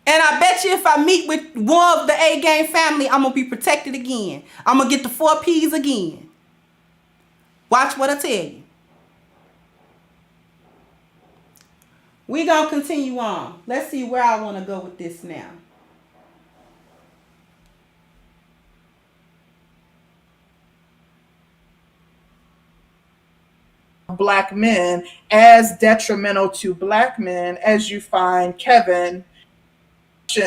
And I bet you if I meet with one of the A-game family, I'm going to be protected again. I'm going to get the 4 Ps again. Watch what I tell you. We're going to continue on. Let's see where I want to go with this now. Black men as detrimental to black men as you find Kevin.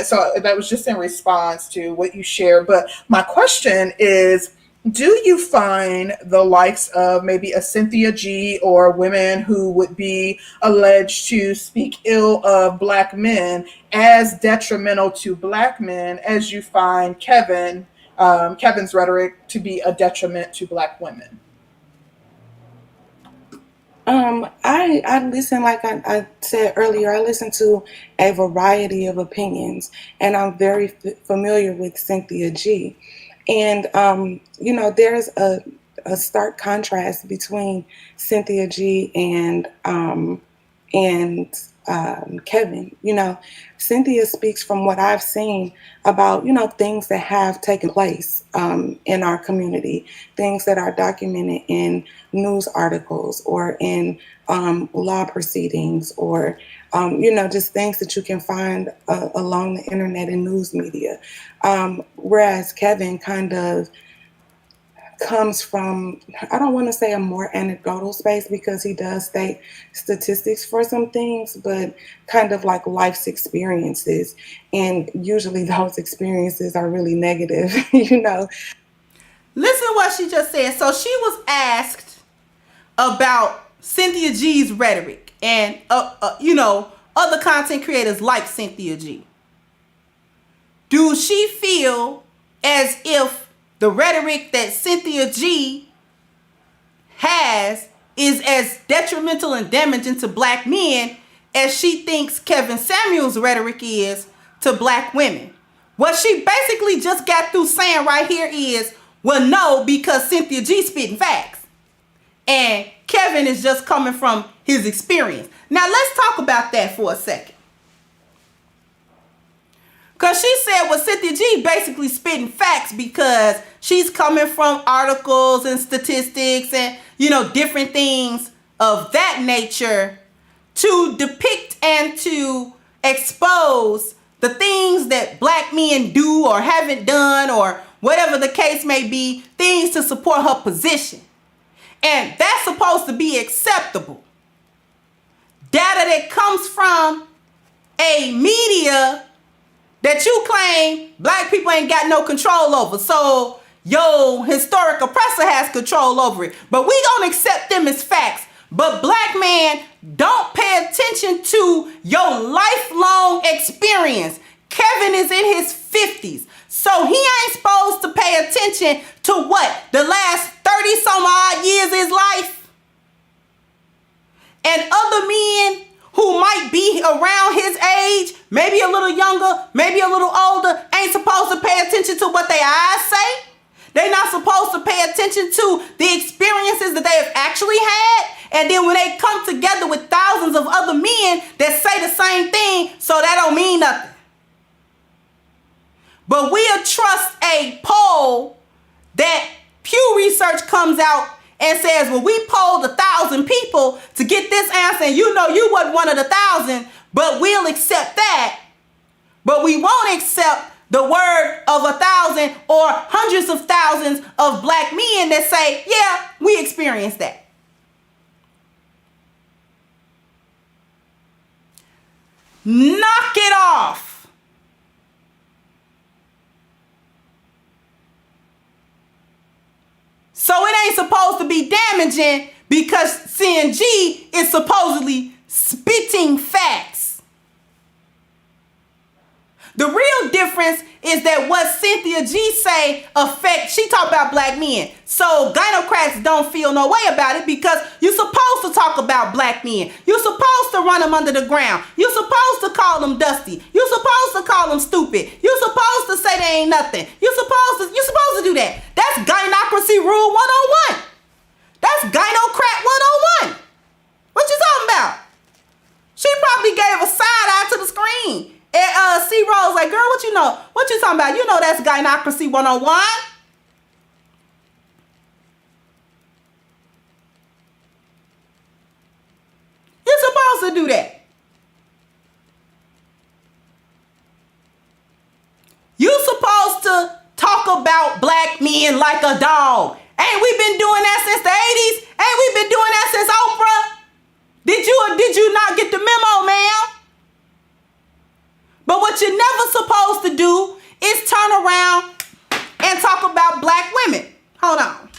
So that was just in response to what you shared. But my question is, do you find the likes of maybe a Cynthia G or women who would be alleged to speak ill of black men as detrimental to black men as you find Kevin's rhetoric to be a detriment to black women? I listen, like I said earlier, I listen to a variety of opinions, and I'm very familiar with Cynthia G. And, there's a stark contrast between Cynthia G and Kevin. Cynthia speaks from what I've seen about, things that have taken place in our community, things that are documented in news articles or in law proceedings or, just things that you can find along the internet and news media. Whereas Kevin kind of comes from, I don't want to say a more anecdotal space because he does state statistics for some things, but kind of like life's experiences. And usually those experiences are really negative, Listen to what she just said. So she was asked about Cynthia G's rhetoric and, other content creators like Cynthia G. Do she feel as if the rhetoric that Cynthia G has is as detrimental and damaging to black men as she thinks Kevin Samuels' rhetoric is to black women? What she basically just got through saying right here is, well, no, because Cynthia G spitting facts. And Kevin is just coming from his experience. Now, let's talk about that for a second. Because she said, well, Cynthia G basically spitting facts because she's coming from articles and statistics and, different things of that nature to depict and to expose the things that black men do or haven't done or whatever the case may be, things to support her position. And that's supposed to be acceptable. Data that comes from a media that you claim black people ain't got no control over. So your historic oppressor has control over it. But we don't accept them as facts. But black man, don't pay attention to your lifelong experience. Kevin is in his 50s. So he ain't supposed to pay attention to what? The last 30 some odd years of his life? And other men who might be around his age, maybe a little younger, maybe a little older, ain't supposed to pay attention to what their eyes say. They're not supposed to pay attention to the experiences that they have actually had. And then when they come together with thousands of other men that say the same thing, so that don't mean nothing. But we'll trust a poll that Pew Research comes out and says, well, we polled 1,000 people to get this answer, and you wasn't one of the 1,000, but we'll accept that. But we won't accept the word of 1,000 or hundreds of thousands of black men that say, yeah, we experienced that. Knock it off. So it ain't supposed to be damaging because CNG is supposedly spitting facts. The real difference is that what Cynthia G say affects, she talk about black men. So Gynocrats don't feel no way about it because you're supposed to talk about black men. You're supposed to run them under the ground. You're supposed to call them dusty. You're supposed to call them stupid. You're supposed to say they ain't nothing. You're supposed to do that. That's Gynocracy Rule 101. That's Gynocrat 101. What you talking about? She probably gave a side eye to the screen. And C Rose like, girl, what you know? What you talking about? You know that's Gynocracy 101. You're supposed to do that. You're supposed to talk about black men like a dog. Ain't we been doing that since the 80s? Ain't we been doing that since Oprah? Did you or did you not get the memo, ma'am? But what you're never supposed to do is turn around and talk about black women. Hold on.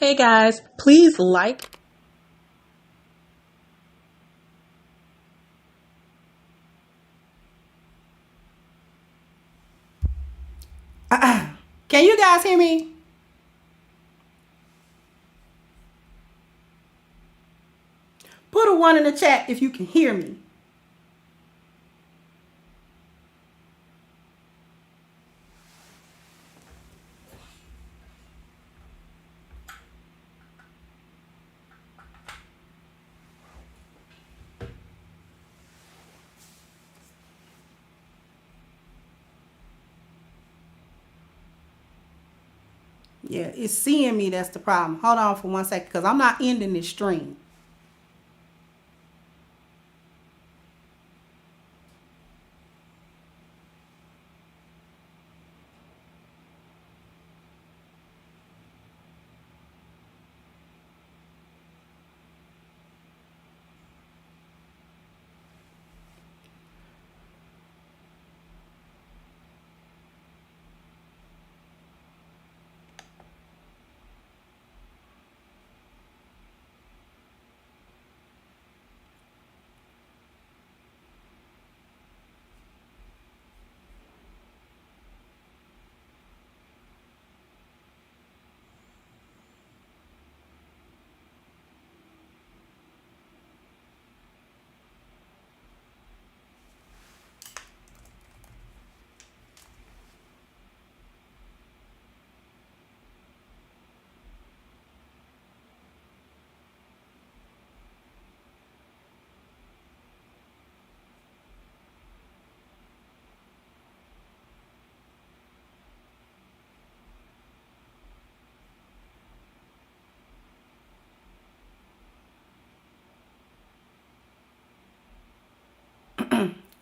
Hey guys, please like. Can you guys hear me? Put a 1 in the chat if you can hear me. Yeah, it's seeing me. That's the problem. Hold on for 1 second because I'm not ending this stream.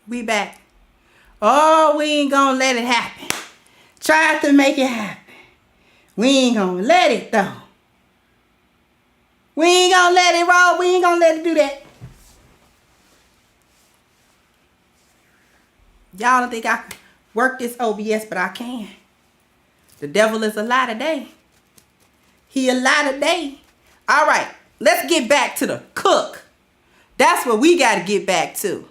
We back. Oh, we ain't gonna let it happen. Tried to make it happen. We ain't gonna let it though. We ain't gonna let it roll. We ain't gonna let it do that. Y'all don't think I can work this OBS, but I can. The devil is a lie today. He a lie today. All right, let's get back to the cook. That's what we got to get back to.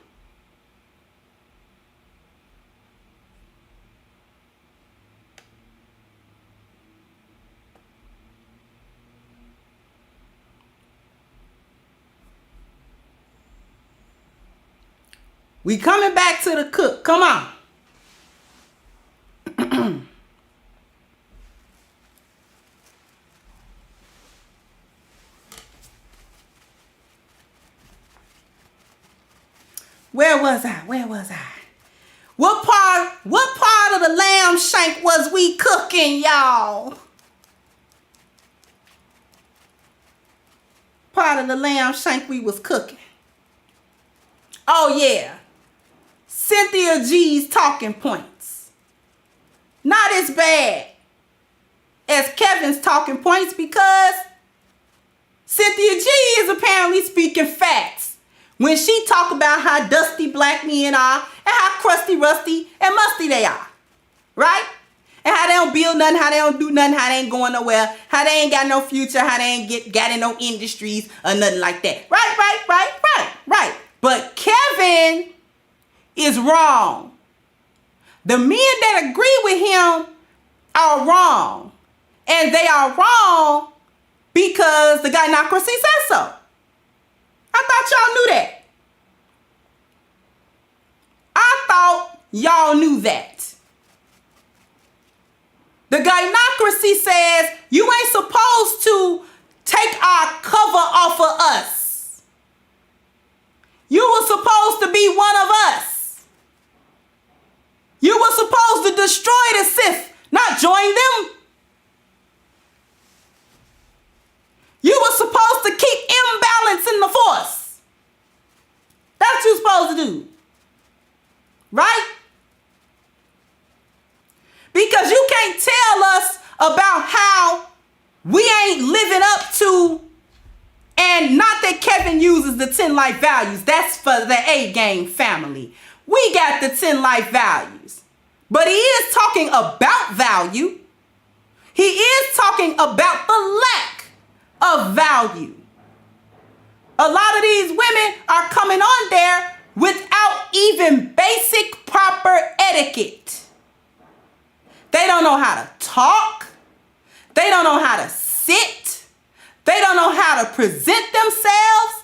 We coming back to the cook. Come on. Where was I? What part of the lamb shank was we cooking, y'all? Part of the lamb shank we was cooking. Oh yeah. Cynthia G's talking points. Not as bad as Kevin's talking points because Cynthia G is apparently speaking facts when she talk about how dusty black men are and how crusty, rusty, and musty they are. Right? And how they don't build nothing, how they don't do nothing, how they ain't going nowhere, how they ain't got no future, how they ain't got in no industries or nothing like that. Right. But Kevin is wrong. The men that agree with him are wrong. And they are wrong because the Gynocracy says so. I thought y'all knew that. I thought y'all knew that. The Gynocracy says you ain't supposed to take our cover off of us. You were supposed to be one of us. You were supposed to destroy the Sith, not join them. You were supposed to keep imbalance in the Force. That's what you're supposed to do. Right? Because you can't tell us about how we ain't living up to, and not that Kevin uses the 10 life values. That's for the A-game family. We got the 10 life values. But he is talking about value. He is talking about the lack of value. A lot of these women are coming on there without even basic proper etiquette. They don't know how to talk. They don't know how to sit. They don't know how to present themselves.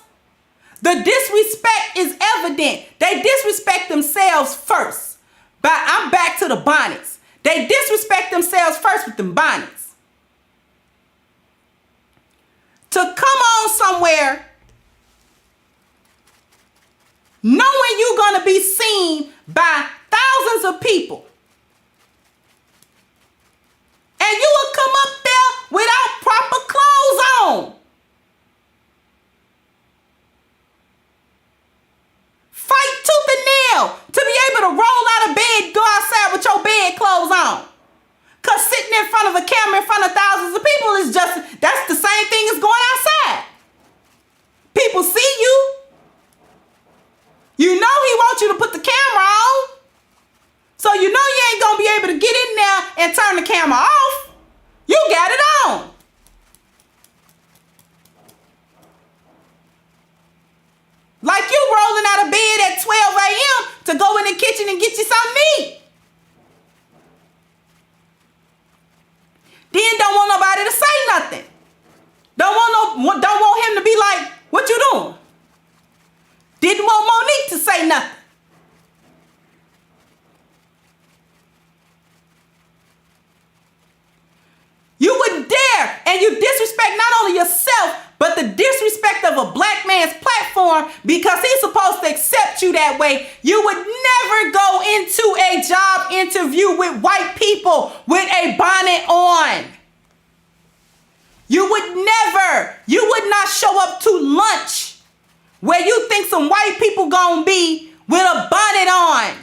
The disrespect is evident. They disrespect themselves first. But I'm back to the bonnets. They disrespect themselves first with them bonnets. To come on somewhere knowing you're going to be seen by thousands of people, and you will come up there without proper clothes on. Fight tooth and nail to be able to roll out of bed, go outside with your bed clothes on. Because sitting in front of a camera in front of thousands of people is just, that's the same thing as going outside. People see you. You know he wants you to put the camera on. So you know you ain't going to be able to get in there and turn the camera off. You got it on. Like you rolling out of bed at 12 a.m. to go in the kitchen and get you something to eat. Then don't want nobody to say nothing. Don't want him to be like, what you doing? Didn't want Monique to say nothing. You wouldn't dare, and you disrespect not only yourself, but the disrespect of a black man's platform, because he's supposed to accept you that way. You would never go into a job interview with white people with a bonnet on. You would not show up to lunch where you think some white people gonna be with a bonnet on.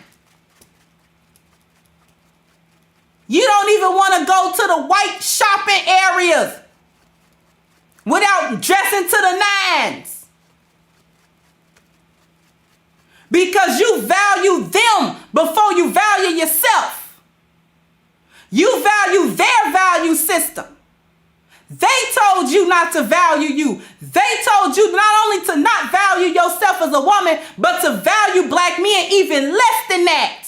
You don't even want to go to the white shopping areas without dressing to the nines. Because you value them before you value yourself. You value their value system. They told you not to value you. They told you not only to not value yourself as a woman, but to value black men even less than that.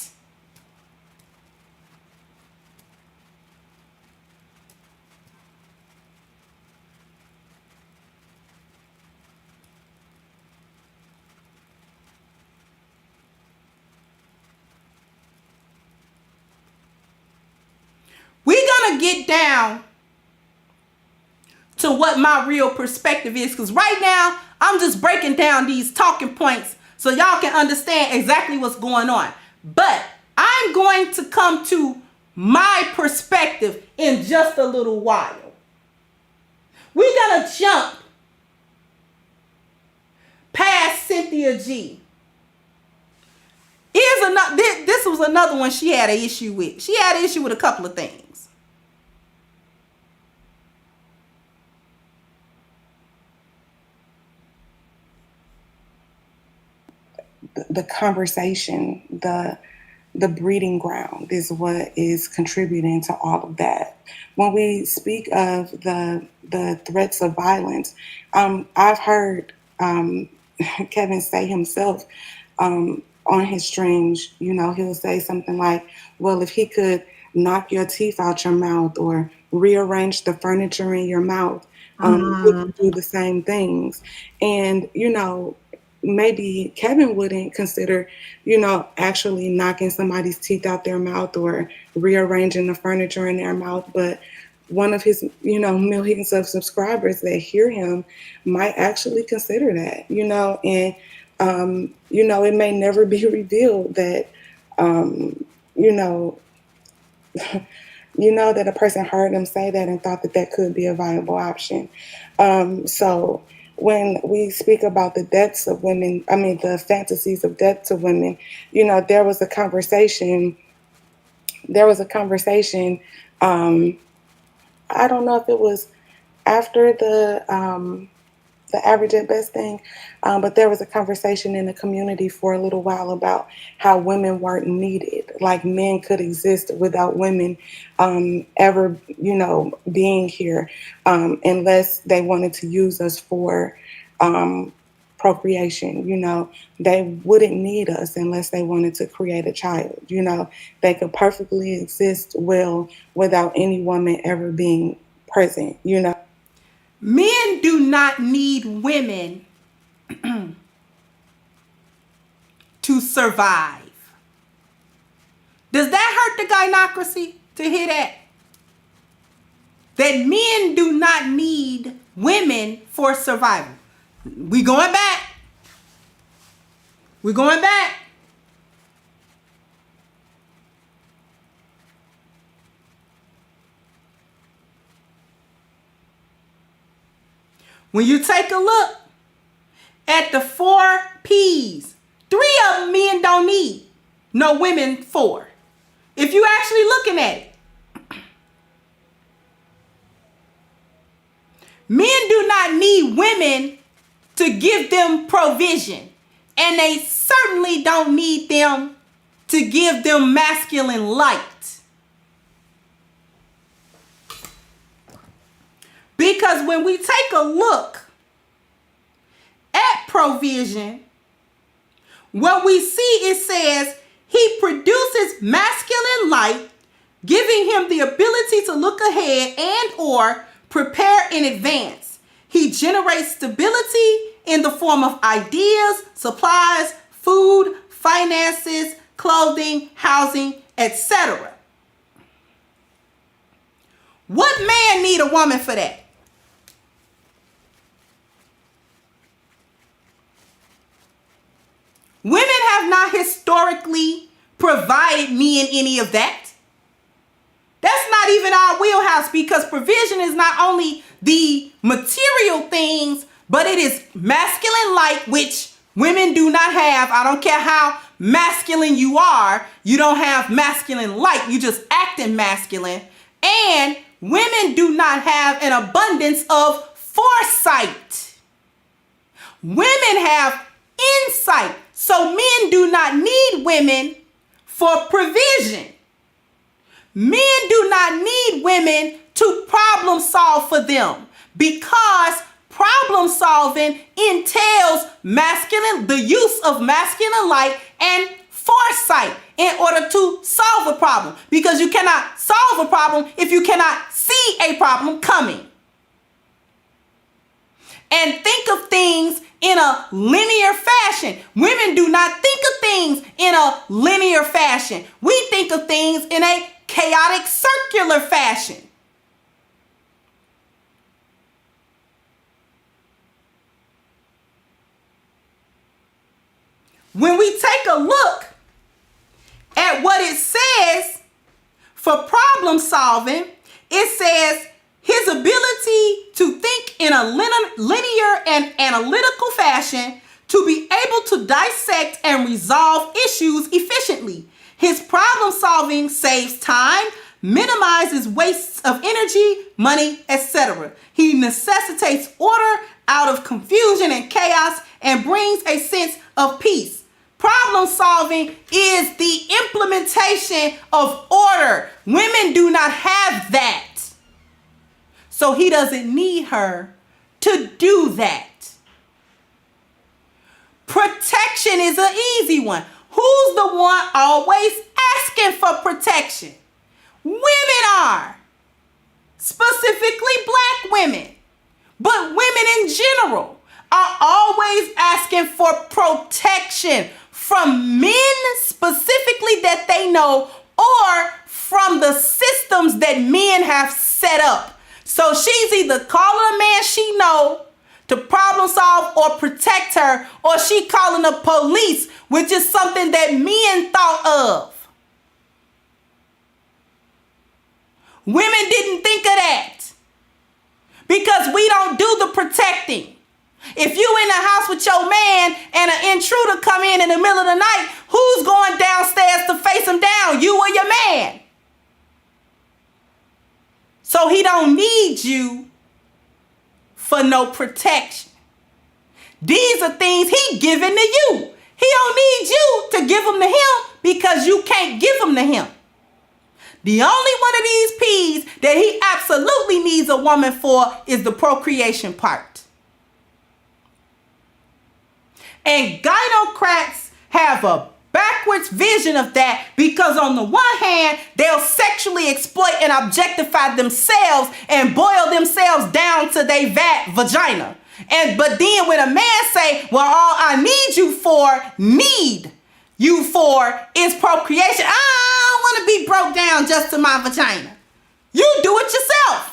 We're going to get down to what my real perspective is, because right now I'm just breaking down these talking points so y'all can understand exactly what's going on. But I'm going to come to my perspective in just a little while. We're going to jump past Cynthia G. This was another one she had an issue with. She had an issue with a couple of things. The conversation, the breeding ground is what is contributing to all of that. When we speak of the threats of violence, I've heard Kevin say himself on his streams, he'll say something like, well, if he could knock your teeth out your mouth or rearrange the furniture in your mouth, he could do the same things. And, maybe Kevin wouldn't consider, actually knocking somebody's teeth out their mouth or rearranging the furniture in their mouth. But one of his, millions of subscribers that hear him might actually consider that, and, it may never be revealed that, that a person heard him say that and thought that that could be a viable option. So when we speak about the deaths of women, the fantasies of death to women, there was a conversation. I don't know if it was after the average at best thing, but there was a conversation in the community for a little while about how women weren't needed, like men could exist without women ever, being here, unless they wanted to use us for procreation. They wouldn't need us unless they wanted to create a child. They could perfectly exist well without any woman ever being present. Men do not need women to survive. Does that hurt the gynocracy to hear that? That men do not need women for survival. We're going back. When you take a look at the 4 P's, 3 of them men don't need no women for. If you actually looking at it. Men do not need women to give them provision. And they certainly don't need them to give them masculine light. Because when we take a look at provision, what we see, it says he produces masculine light, giving him the ability to look ahead and or prepare in advance. He generates stability in the form of ideas, supplies, food, finances, clothing, housing, etc. What man need a woman for that? Women have not historically provided men any of that. That's not even our wheelhouse, because provision is not only the material things, but it is masculine light, which women do not have. I don't care how masculine you are, you don't have masculine light. You just acting masculine. And women do not have an abundance of foresight. Women have insight. So men do not need women for provision. Men do not need women to problem solve for them, because problem solving entails the use of masculine light and foresight in order to solve a problem, because you cannot solve a problem if you cannot see a problem coming. And think of things in a linear fashion. Women do not think of things in a linear fashion. We think of things in a chaotic circular fashion. When we take a look at what it says for problem solving, it says his ability to think in a linear and analytical fashion, to be able to dissect and resolve issues efficiently. His problem solving saves time, minimizes wastes of energy, money, etc. He necessitates order out of confusion and chaos and brings a sense of peace. Problem solving is the implementation of order. Women do not have that. So he doesn't need her to do that. Protection is an easy one. Who's the one always asking for protection? Women are. Specifically black women. But women in general are always asking for protection from men specifically that they know, or from the systems that men have set up. So she's either calling a man she know to problem solve or protect her, or she calling the police, which is something that men thought of. Women didn't think of that because we don't do the protecting. If you in the house with your man and an intruder come in the middle of the night, who's going downstairs to face him down? You or your man? So he don't need you for no protection. These are things he giving to you. He don't need you to give them to him because you can't give them to him. The only one of these P's that he absolutely needs a woman for is the procreation part. And gynocrats have a backwards vision of that because on the one hand, they'll sexually exploit and objectify themselves and boil themselves down to their vagina. But then when a man say, well, all I need you for is procreation. I don't want to be broke down just to my vagina. You do it yourself.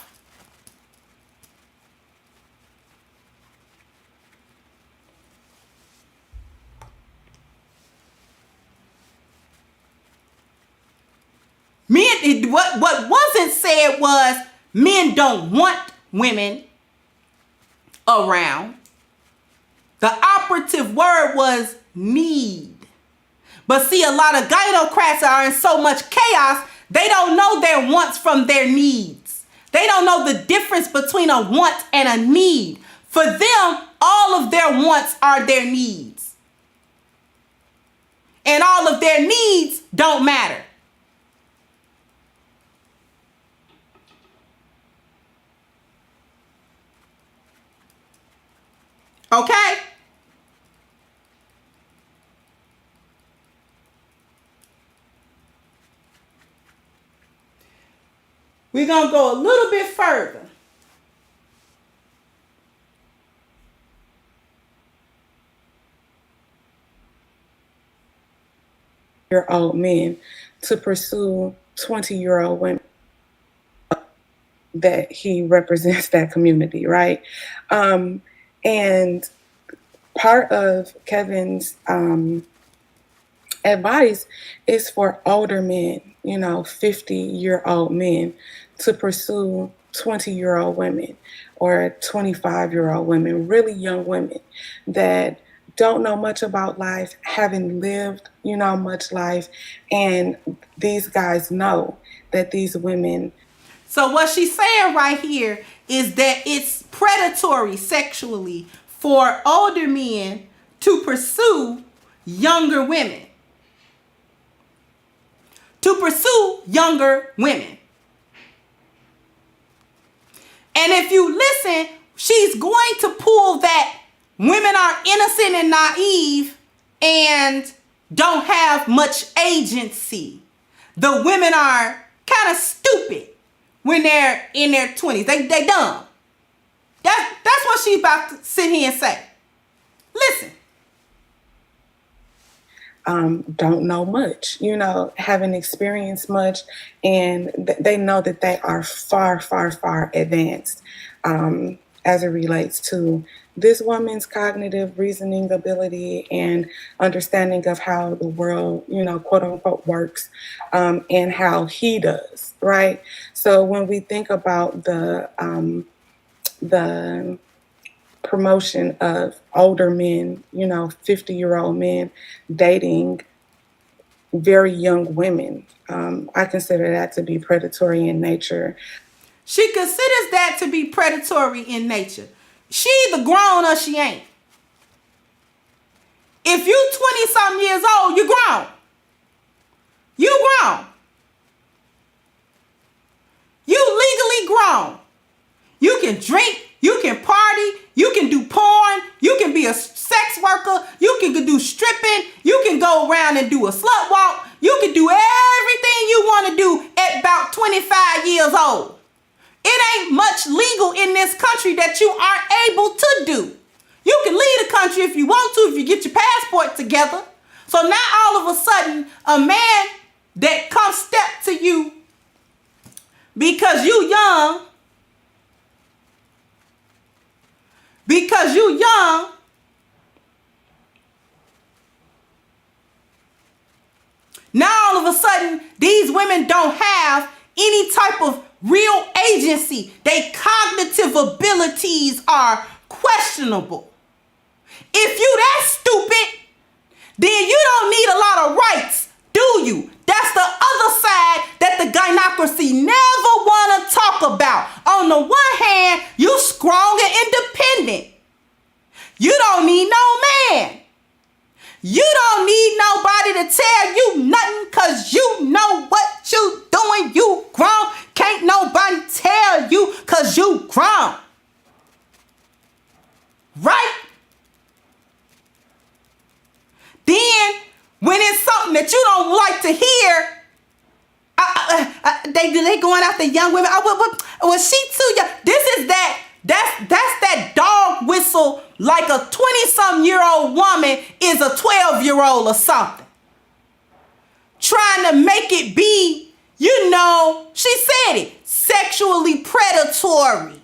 Men, what wasn't said was men don't want women around. The operative word was need. But see, a lot of gynocrats are in so much chaos, they don't know their wants from their needs. They don't know the difference between a want and a need. For them, all of their wants are their needs. And all of their needs don't matter. Okay? We're going to go a little bit further. Year-old men to pursue 20-year-old women that he represents that community, right? And part of Kevin's advice is for older men, 50-year-old men to pursue 20-year-old women or 25-year-old women, really young women that don't know much about life, haven't lived, much life. And these guys know that these women. So what she's saying right here is that it's predatory sexually for older men to pursue younger women. To pursue younger women. And if you listen, she's going to pull that women are innocent and naive and don't have much agency. The women are kind of stupid when they're in their 20s. They dumb. That's what she's about to sit here and say. Listen. Don't know much, haven't experienced much, and they know that they are far, far, far advanced as it relates to this woman's cognitive reasoning ability and understanding of how the world, quote unquote, works, and how he does, right? So when we think about the promotion of older men, 50-year-old men dating very young women, I consider that to be predatory in nature. She considers that to be predatory in nature. She either grown or she ain't. If you 20-something years old, you grown. You grown. You legally grown. You can drink. You can party, you can do porn, you can be a sex worker, you can do stripping, you can go around and do a slut walk, you can do everything you want to do at about 25 years old. It ain't much legal in this country that you aren't able to do. You can leave the country if you want to, if you get your passport together. So now all of a sudden, a man that comes step to you because you young, now all of a sudden, these women don't have any type of real agency. Their cognitive abilities are questionable. If you that stupid, then you don't need a lot of rights, do you? That's the other side that the gynocracy never want to talk about. On the one hand, you strong and independent. You don't need no man. You don't need nobody to tell you nothing because you know what you doing. You grown. Can't nobody tell you because you grown. Right? Then, when it's something that you don't like to hear, they going after young women. Well, she too young. That's that dog whistle like a 20-some-year-old woman is a 12-year-old or something. Trying to make it be, she said it, sexually predatory.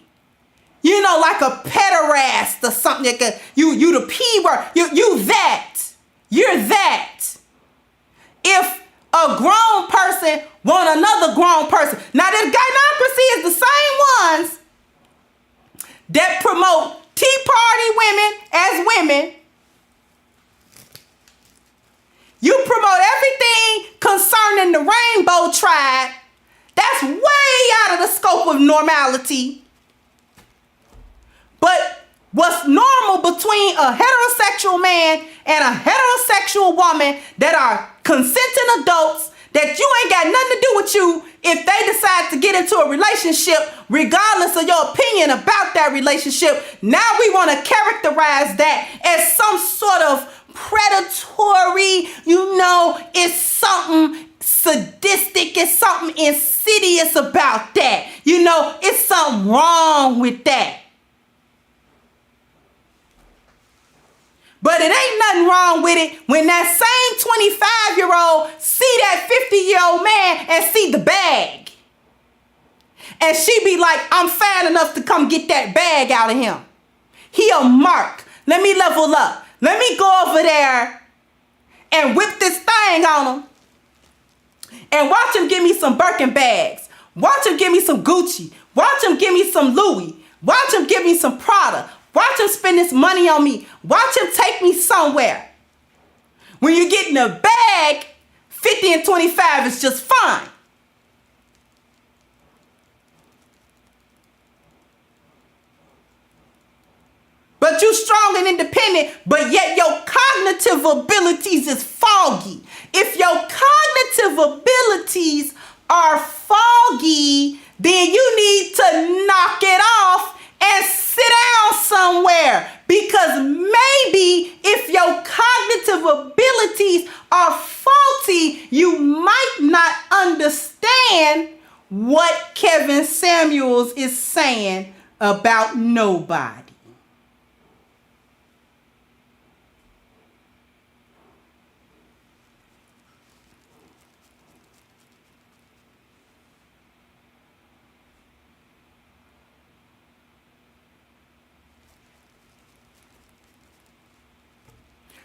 Like a pederast or something. Like you the P word. You that. You're that. If a grown person want another grown person. Now, the gynocracy is the same ones that promote Tea Party women as women. You promote everything concerning the Rainbow Tribe. That's way out of the scope of normality. But what's normal between a heterosexual man and a heterosexual woman that are consenting adults, that you ain't got nothing to do with you if they decide to get into a relationship, regardless of your opinion about that relationship. Now we want to characterize that as some sort of predatory, it's something sadistic, it's something insidious about that. It's something wrong with that. But it ain't nothing wrong with it when that same 25-year-old see that 50-year-old man and see the bag. And she be like, I'm fine enough to come get that bag out of him. He a mark. Let me level up. Let me go over there and whip this thing on him. And watch him give me some Birkin bags. Watch him give me some Gucci. Watch him give me some Louis. Watch him give me some Prada. Watch him spend this money on me. Watch him take me somewhere. When you get in a bag, 50 and 25 is just fine. But you strong and independent, but yet your cognitive abilities is foggy. If your cognitive abilities are foggy, then you need to knock it off and sit down somewhere, because maybe if your cognitive abilities are faulty, you might not understand what Kevin Samuels is saying about nobody.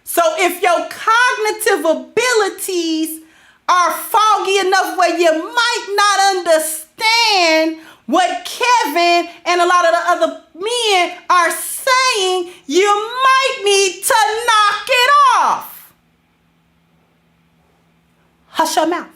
So if your cognitive abilities are foggy enough where you might not understand what Kevin and a lot of the other men are saying, you might need to knock it off. Hush your mouth.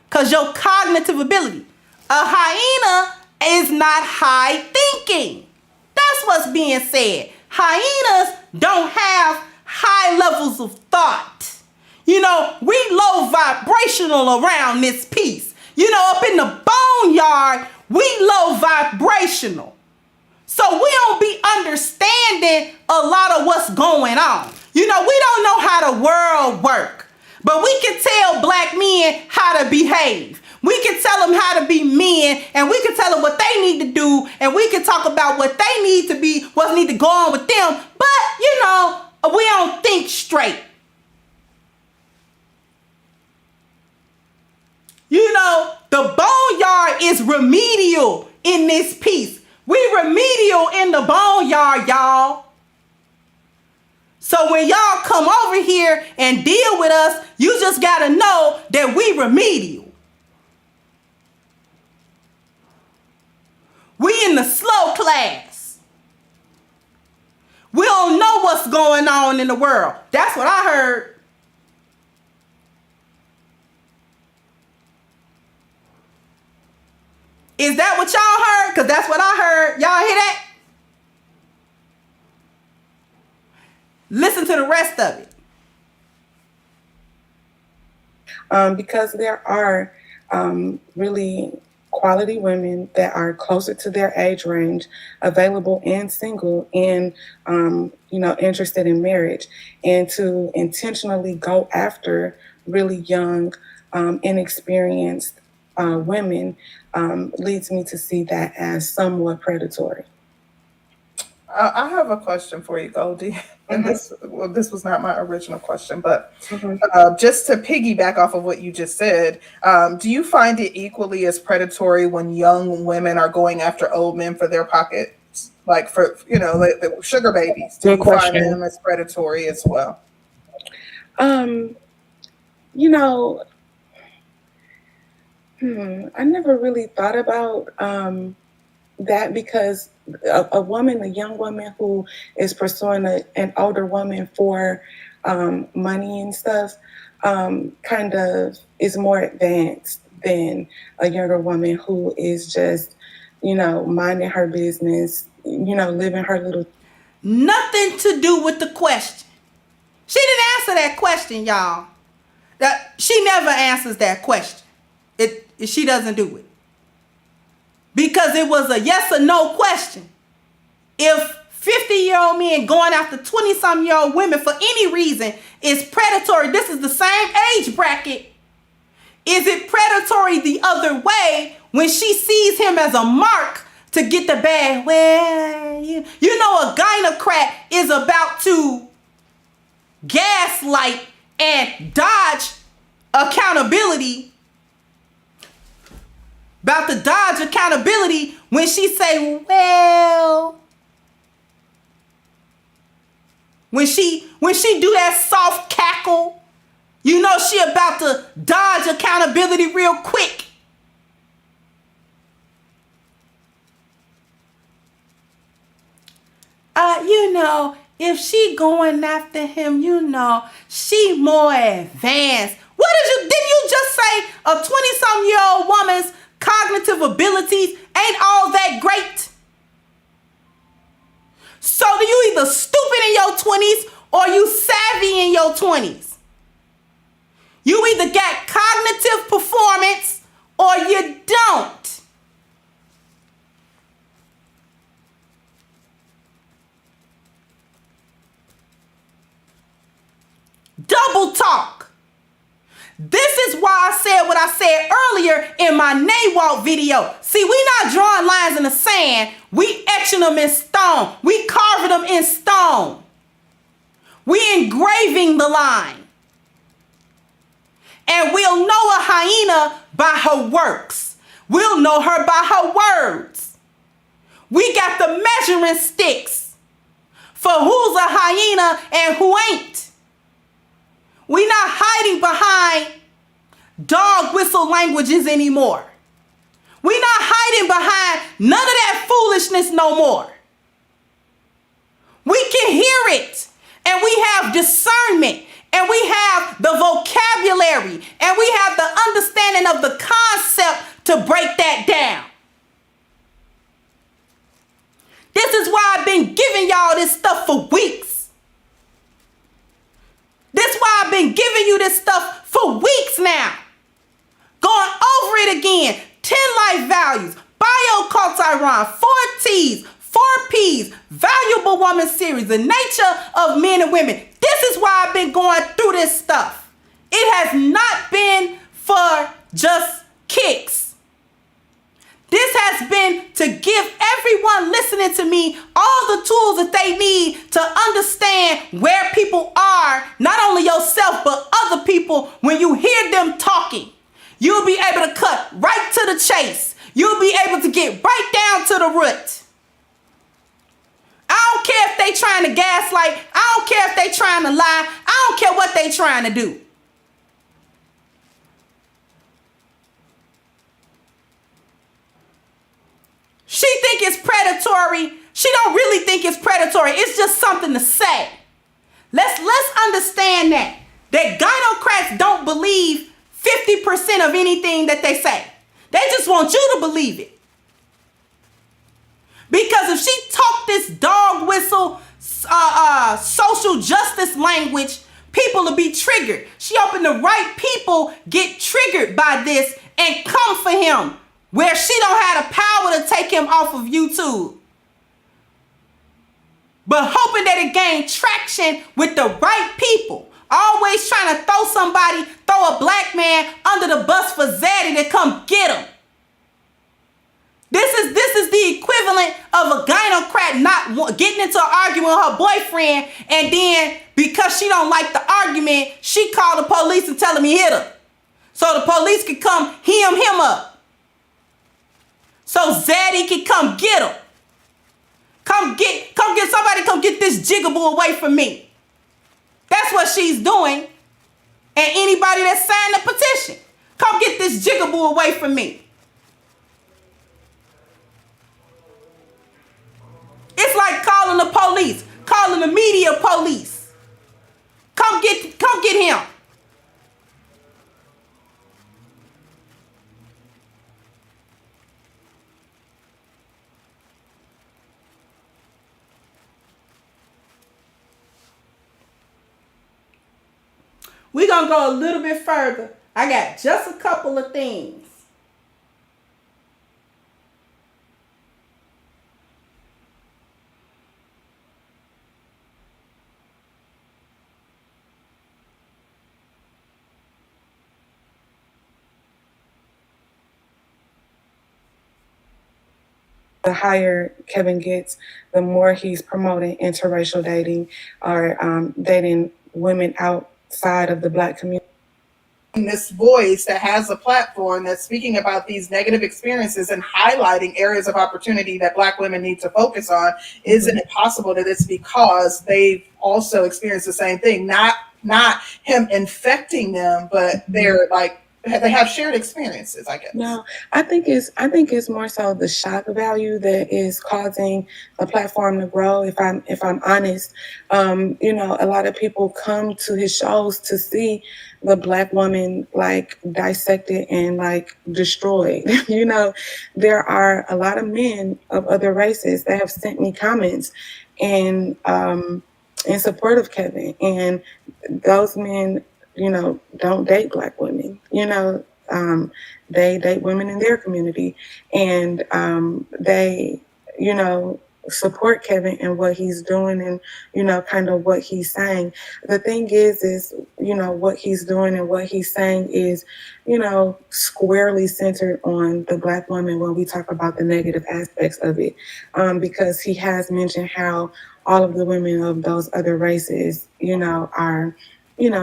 Because your cognitive ability, a hyena is not high thinking. That's what's being said. Hyenas don't have high levels of thought. We low vibrational around this piece. Up in the boneyard, we low vibrational. So we don't be understanding a lot of what's going on. We don't know how the world works, but we can tell black men how to behave. We can tell them how to be men, and we can tell them what they need to do and we can talk about what they need to be, what need to go on with them. But, you know, we don't think straight. You know, the boneyard is remedial in this piece. We remedial in the boneyard, y'all. So when y'all come over here and deal with us, you just got to know that we remedial. We in the slow class. We don't know what's going on in the world. That's what I heard. Is that what y'all heard? Because that's what I heard. Y'all hear that? Listen to the rest of it. Because there are really quality women that are closer to their age range, available and single, and interested in marriage, and to intentionally go after really young, inexperienced women leads me to see that as somewhat predatory. I have a question for you, Goldie. And this was not my original question, but just to piggyback off of what you just said, do you find it equally as predatory when young women are going after old men for their pockets? Like for, like the sugar babies. Do you find them as predatory as well? I never really thought about that, because a young woman who is pursuing an older woman for money and stuff kind of is more advanced than a younger woman who is just, minding her business, living her little. Nothing to do with the question. She didn't answer that question, y'all. She never answers that question. She doesn't do it. Because it was a yes or no question. If 50-year-old men going after 20-some-year-old women for any reason is predatory, this is the same age bracket. Is it predatory the other way when she sees him as a mark to get the bag? Well, a gynocrat is about to gaslight and dodge accountability. About to dodge accountability when she say, well, when she do that soft cackle, she about to dodge accountability real quick. If she going after him, she more advanced. Didn't you just say a 20-some-year-old woman's cognitive abilities ain't all that great? So do you either stupid in your 20s or you savvy in your 20s? You either got cognitive performance or you don't. Double talk. This is why I said what I said earlier in my NAWALT video. See, we not drawing lines in the sand. We etching them in stone. We carving them in stone. We engraving the line. And we'll know a hyena by her works. We'll know her by her words. We got the measuring sticks for who's a hyena and who ain't. We not hiding behind dog whistle languages anymore. We not hiding behind none of that foolishness no more. We can hear it, and we have discernment, and we have the vocabulary, and we have the understanding of the concept to break that down. This is why I've been giving y'all this stuff for weeks. This is why I've been giving you this stuff for weeks now. Going over it again. 10 life values. Bioculturon. 4 T's. 4 P's. Valuable Woman series. The nature of men and women. This is why I've been going through this stuff. It has not been for just kicks. This has has been to give everyone listening to me all the tools that they need to understand where people are, not only yourself, but other people. When you hear them talking, you'll be able to cut right to the chase. You'll be able to get right down to the root. I don't care if they trying to gaslight. I don't care if they trying to lie. I don't care what they trying to do. She think it's predatory. She don't really think it's predatory. It's just something to say. Let's understand that gynocrats don't believe 50% of anything that they say. They just want you to believe it. Because if she talk this dog whistle, social justice language, people will be triggered. She hoping the right people get triggered by this and come for him, where she don't have the power to take him off of YouTube. But hoping that it gain traction with the right people. Always trying to throw a black man under the bus for Zaddy to come get him. This is the equivalent of a gynocrat not getting into an argument with her boyfriend, and then because she don't like the argument, she called the police and tell him he hit her. So the police could come hem him up. So Zaddy can come get him. Come get somebody, come get this jigaboo away from me. That's what she's doing. And anybody that signed the petition, come get this jigaboo away from me. It's like calling the police, calling the media police. Come get him. We're going to go a little bit further. I got just a couple of things. The higher Kevin gets, the more he's promoting interracial dating or dating women outside of the Black community. This voice that has a platform that's speaking about these negative experiences and highlighting areas of opportunity that Black women need to focus on, isn't it possible that it's because they've also experienced the same thing? Not him infecting them, but they're like, they have shared experiences, I guess. No, I think it's more so the shock value that is causing the platform to grow. If I'm honest, a lot of people come to his shows to see the Black woman like dissected and like destroyed. There are a lot of men of other races that have sent me comments and in support of Kevin, and those men don't date Black women. They date women in their community, and they, support Kevin and what he's doing and, kind of what he's saying. The thing is, what he's doing and what he's saying is, squarely centered on the Black woman when we talk about the negative aspects of it, because he has mentioned how all of the women of those other races, are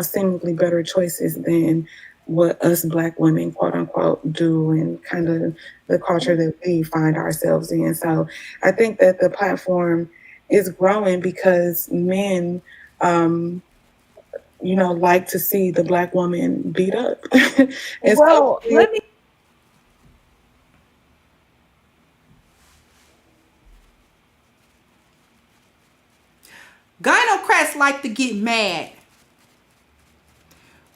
seemingly better choices than what us Black women, quote unquote, do, and kind of the culture that we find ourselves in. So I think that the platform is growing because men, like to see the Black woman beat up. Well, let me. Gynocrats like to get mad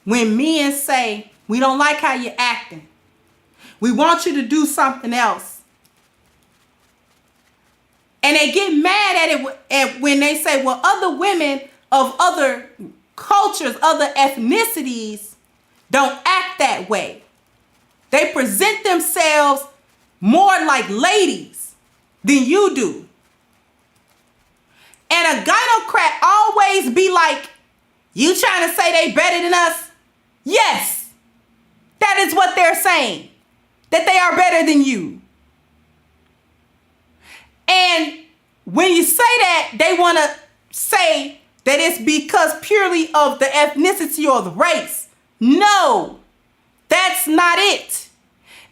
when men say, we don't like how you're acting. We want you to do something else. And they get mad at it when they say, well, other women of other cultures, other ethnicities don't act that way. They present themselves more like ladies than you do. And a gynocrat always be like, you trying to say they better than us? Yes, that is what they're saying, that they are better than you. And when you say that, they want to say that it's because purely of the ethnicity or the race. No, that's not it.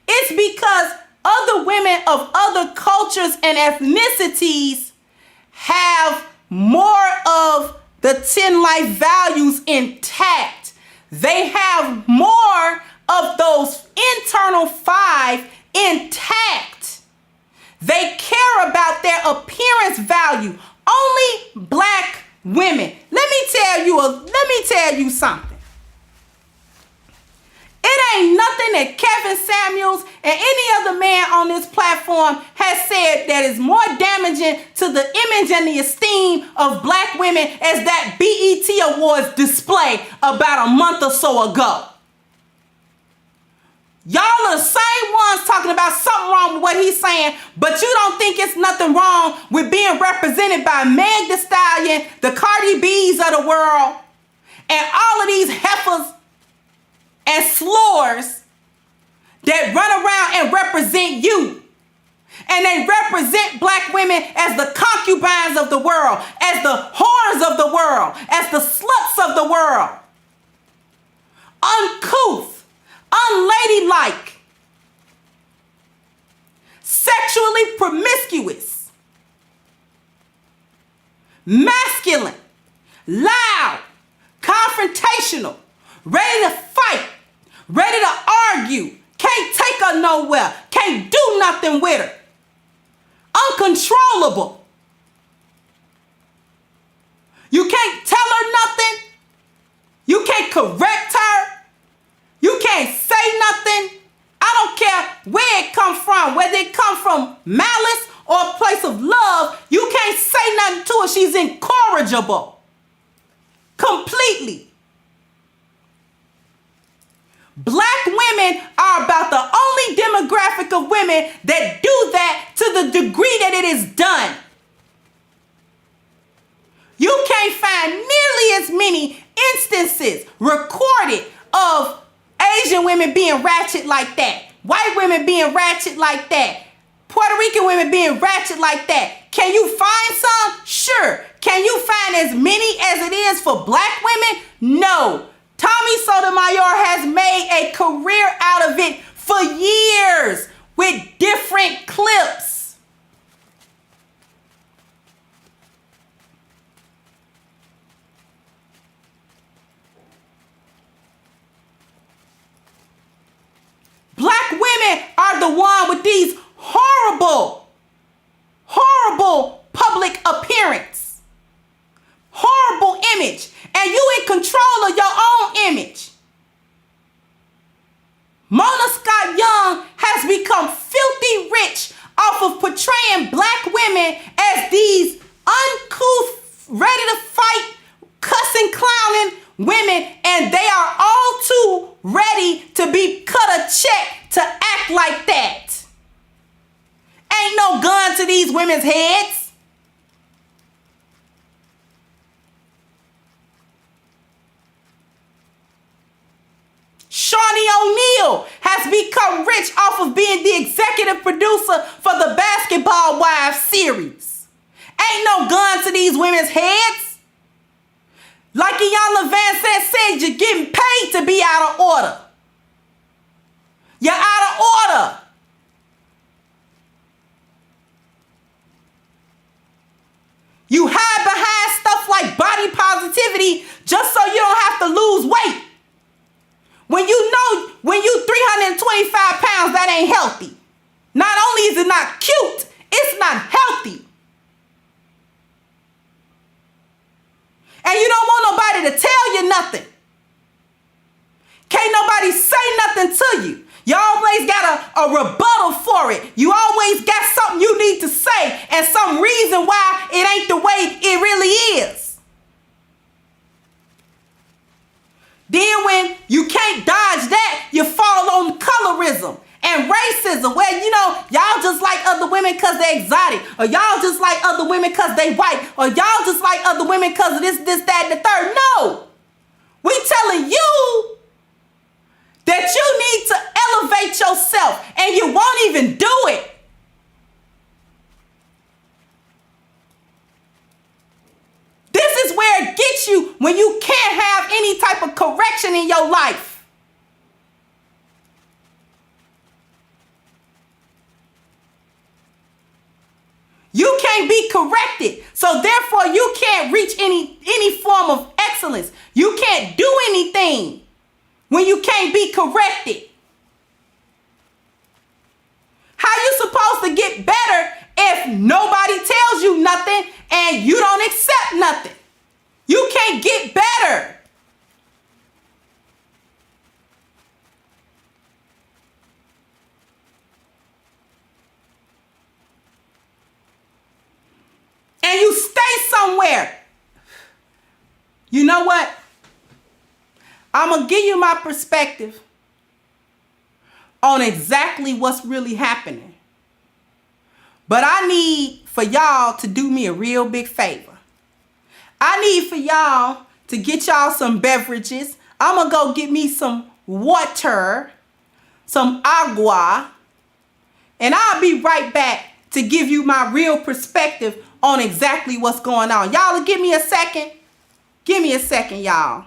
It's because other women of other cultures and ethnicities have more of the 10 life values intact. They have more of those internal 5 intact. They care about their appearance value. Only black women. Let me tell you something. It ain't nothing that Kevin Samuels and any other man on this platform has said that is more damaging to the image and the esteem of black women as that BET Awards display about a month or so ago. Y'all are the same ones talking about something wrong with what he's saying, but you don't think it's nothing wrong with being represented by Meg Thee Stallion, the Cardi B's of the world, and all of these heifers and slurs that run around and represent you. And they represent black women as the concubines of the world, as the whores of the world, as the sluts of the world. Uncouth, unladylike, sexually promiscuous, masculine, loud, confrontational, ready to fight, ready to argue, can't take her nowhere, can't do nothing with her, uncontrollable. You can't tell her nothing. You can't correct her. You can't say nothing. I don't care where it come from, whether it come from malice or a place of love. You can't say nothing to her. She's incorrigible. Completely. Black women are about the only demographic of women that do that to the degree that it is done. You can't find nearly as many instances recorded of Asian women being ratchet like that, white women being ratchet like that, Puerto Rican women being ratchet like that. Can you find some? Sure. Can you find as many as it is for black women? No. Tommy Sotomayor has made a career out of it for years with different clips. Black women are the one with these horrible public appearance, horrible image, and you in control of your own image. Mona Scott Young has become filthy rich off of portraying black women as these uncouth, ready to fight, cussing, clowning women, and they are all too ready to be cut a check to act like that. Ain't no gun to these women's heads. Shawnee O'Neal has become rich off of being the executive producer for the Basketball Wives series. Ain't no gun to these women's heads. Like Iyanla Vanzant said, you're getting paid to be out of order. You're out of order. You hide behind stuff like body positivity just so you don't have to lose weight. When you know when you 325 pounds, that ain't healthy. Not only is it not cute, it's not healthy. And you don't want nobody to tell you nothing. Can't nobody say nothing to you. You always got a rebuttal for it. You always got something you need to say and some reason why it ain't the way it really is. Then when you can't dodge that, you fall on colorism and racism. Well, you know, y'all just like other women because they exotic. Or y'all just like other women because they white. Or y'all just like other women because of this, that, and the third. No. We telling you that you need to elevate yourself and you won't even do it. correction in your life. You can't be corrected. So therefore you can't reach any form of excellence. You can't do anything when you can't be corrected. How you supposed to get better if nobody tells you nothing and you don't accept nothing? You can't get better. And you stay somewhere. You know what? I'm going to give you my perspective on exactly what's really happening. But I need for y'all to do me a real big favor. I need for y'all to get y'all some beverages. I'm going to go get me some water, some agua, and I'll be right back to give you my real perspective on exactly what's going on. Y'all give me a second. Give me a second, y'all.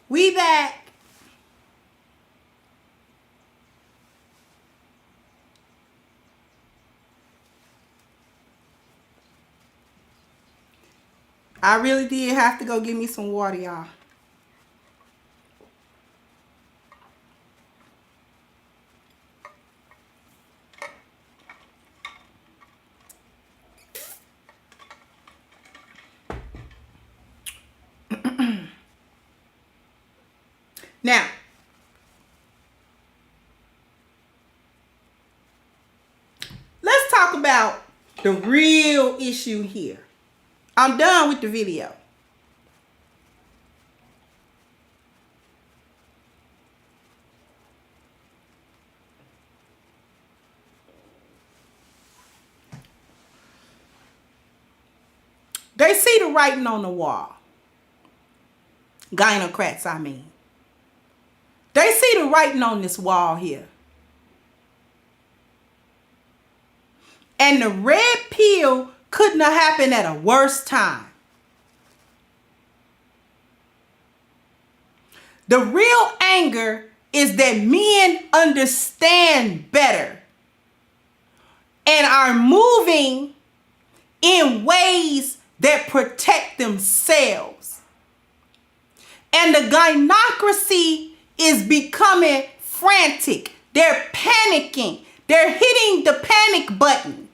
We back. I really did have to go get me some water, y'all. Now, let's talk about the real issue here. I'm done with the video. They see the writing on the wall. Gynocrats, I mean. They see the writing on this wall here. And the red pill couldn't have happened at a worse time. The real anger is that men understand better and are moving in ways that protect themselves. And the gynocracy is becoming frantic. They're panicking. They're hitting the panic button.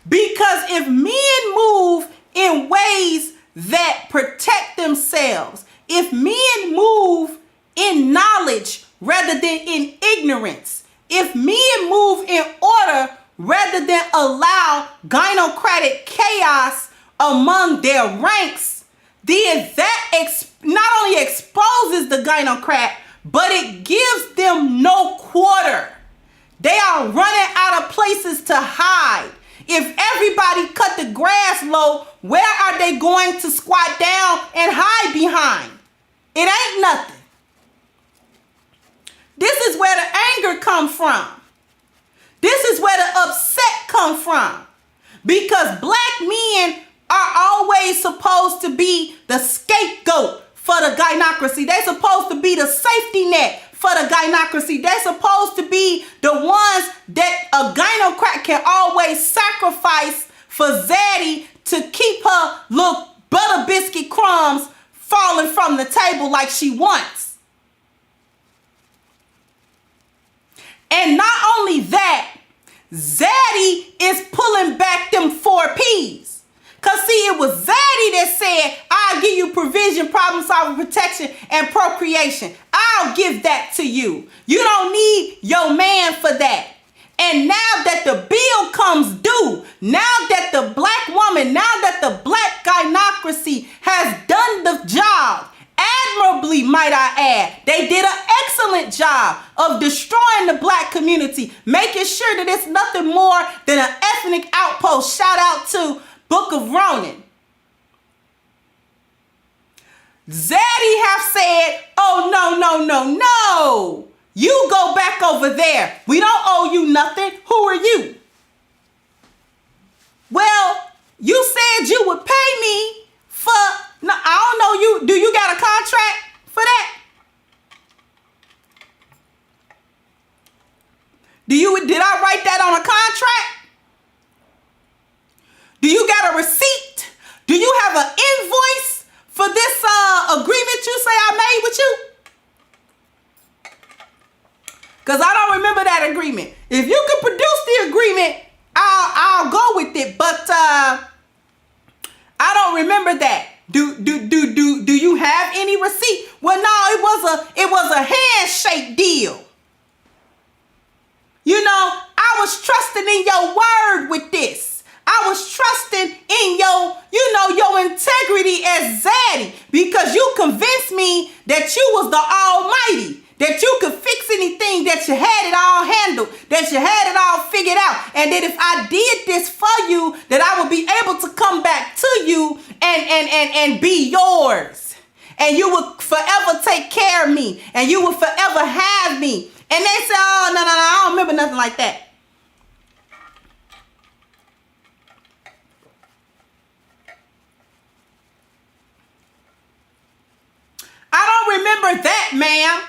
Because if men move in ways that protect themselves, if men move in knowledge rather than in ignorance, if men move in order rather than allow gynocratic chaos among their ranks, then that not only exposes the gynocrat, but it gives them no quarter. They are running out of places to hide. If everybody cut the grass low, where are they going to squat down and hide behind? It ain't nothing. This is where the anger comes from. This is where the upset comes from. Because black men are always supposed to be the scapegoat for the gynocracy. They're supposed to be the safety net for the gynocracy. They're supposed to be the ones that a gynocrat can always sacrifice for Zaddy to keep her little butter biscuit crumbs falling from the table like she wants. And not only that, Zaddy is pulling back them 4 Ps. Because see, it was Zaddy that said, I'll give you provision, problem solving, protection, and procreation. I'll give that to you. You don't need your man for that. And now that the bill comes due, now that the black woman, now that the black gynocracy has done the job, admirably, might I add, they did an excellent job of destroying the black community, making sure that it's nothing more than an ethnic outpost. Shout out to Book of Ronan. Zaddy have said, oh, no. You go back over there. We don't owe you nothing. Who are you? Well, you said you would pay me for, no, I don't know you. Do you got a contract for that? Did I write that on a contract? Do you got a receipt? Do you have an invoice for this agreement you say I made with you? Because I don't remember that agreement. If you can produce the agreement, I'll go with it. But I don't remember that. Do you have any receipt? Well, no, it was a handshake deal. You know, I was trusting in your word with this. I was trusting in your integrity as Zaddy, because you convinced me that you was the Almighty, that you could fix anything, that you had it all handled, that you had it all figured out, and that if I did this for you, that I would be able to come back to you and be yours, and you would forever take care of me, and you would forever have me. And they said, oh, no, I don't remember nothing like that. I don't remember that, ma'am.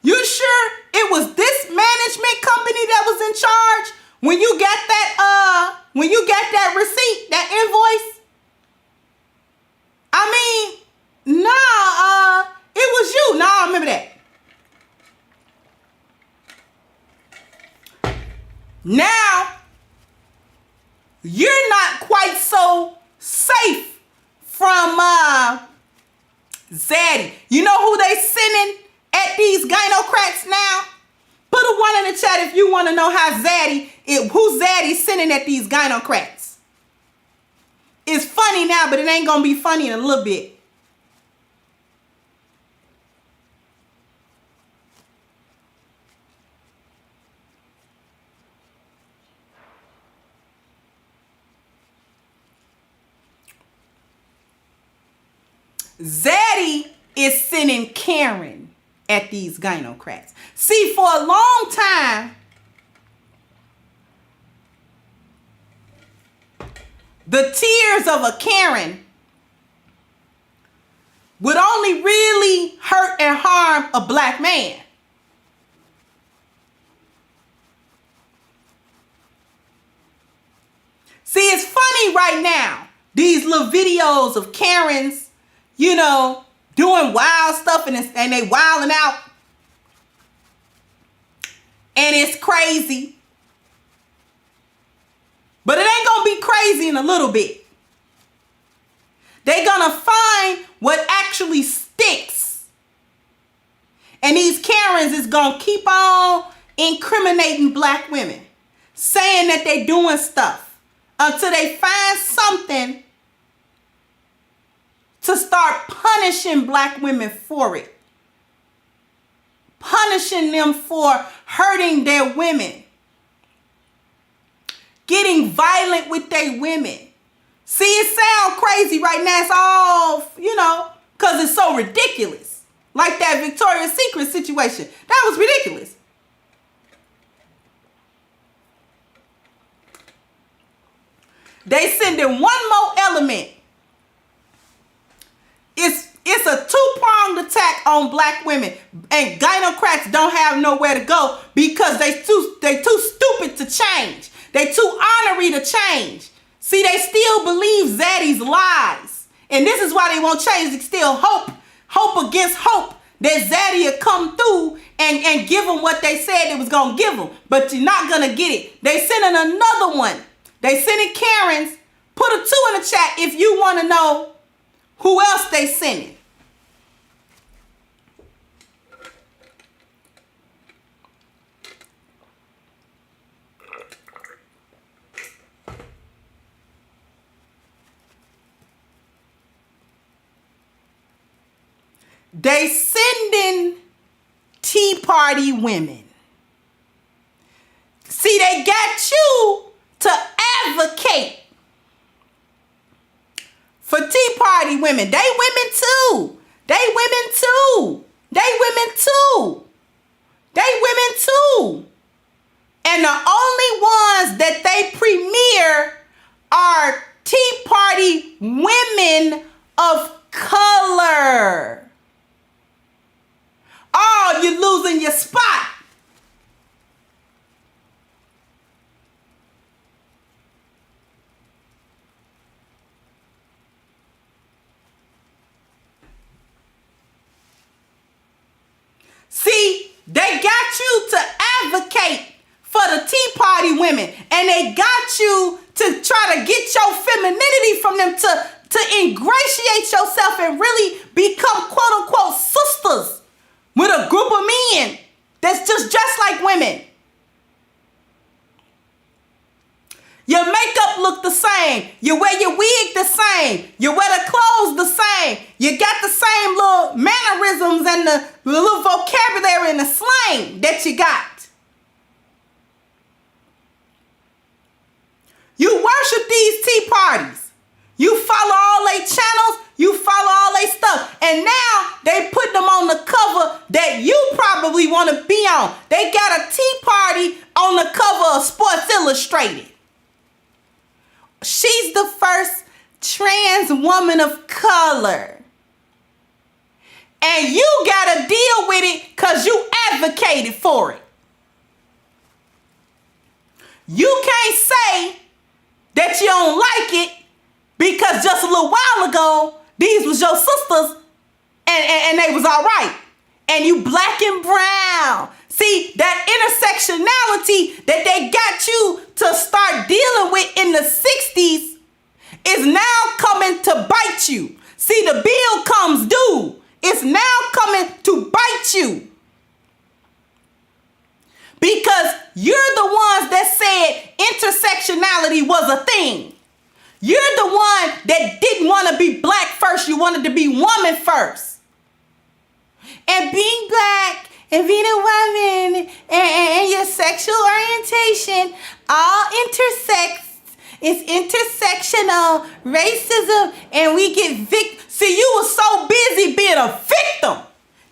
You sure it was this management company that was in charge when you got that receipt, that invoice? I mean, nah, it was you. Nah, I remember that. Now, you're not quite so safe from Zaddy. You know who they sending at these gynocrats now? Put a 1 in the chat if you want to know who Zaddy's sending at these gynocrats. It's funny now, but it ain't gonna be funny in a little bit. Zaddy is sending Karen at these gynocrats. See, for a long time, the tears of a Karen would only really hurt and harm a black man. See, it's funny right now, these little videos of Karens, you know, doing wild stuff and they wilding out. And it's crazy. But it ain't gonna be crazy in a little bit. They're gonna find what actually sticks. And these Karens is gonna keep on incriminating black women, saying that they doing stuff until they find something to start punishing black women for it. Punishing them for hurting their women. Getting violent with their women. See, it sounds crazy right now. It's all, you know, because it's so ridiculous. Like that Victoria's Secret situation. That was ridiculous. They send in one more element. It's a two-pronged attack on black women. And gynocrats don't have nowhere to go because they too stupid to change. They too ornery to change. See, they still believe Zaddy's lies. And this is why they won't change. They still hope against hope that Zaddy will come through and give them what they said they was going to give them. But you're not going to get it. They sending another one. They sending Karens. Put a 2 in the chat if you want to know who else they sending. They sending Tea Party women. See, they got you to advocate for Tea Party women. They women too. They women too. They women too. They women too. And the only ones that they premiere are Tea Party women of color. Oh, you're losing your spot. See, they got you to advocate for the Tea Party women, and they got you to try to get your femininity from them to ingratiate yourself and really become quote unquote sisters with a group of men that's just like women. Your makeup look the same. You wear your wig the same. You wear the clothes the same. You got the same little mannerisms and the little vocabulary and the slang that you got. You worship these tea parties. You follow all their channels. You follow all their stuff. And now they put them on the cover that you probably want to be on. They got a tea party on the cover of Sports Illustrated. She's the first trans woman of color. And you got to deal with it because you advocated for it. You can't say that you don't like it because just a little while ago, these was your sisters and they was all right. And you black and brown. See, that intersectionality that they got you to start dealing with in the 60s is now coming to bite you. See, the bill comes due. It's now coming to bite you. Because you're the ones that said intersectionality was a thing. You're the one that didn't want to be black first. You wanted to be woman first. And being black and being a woman and your sexual orientation all intersects it's intersectional racism, and we get See, you were so busy being a victim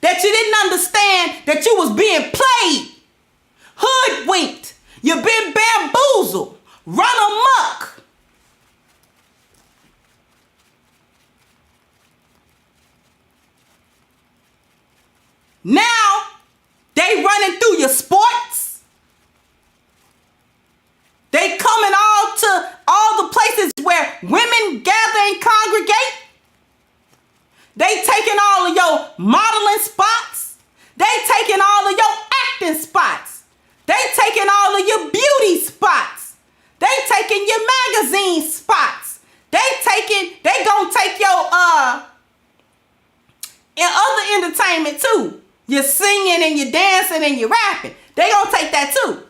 that you didn't understand that you was being played, hoodwinked. You've been bamboozled, run amok. Now, they running through your sports. They coming all to all the places where women gather and congregate. They taking all of your modeling spots. They taking all of your acting spots. They taking all of your beauty spots. They taking your magazine spots. They gonna take your and other entertainment too. You're singing and you're dancing and you're rapping. They gonna take that too.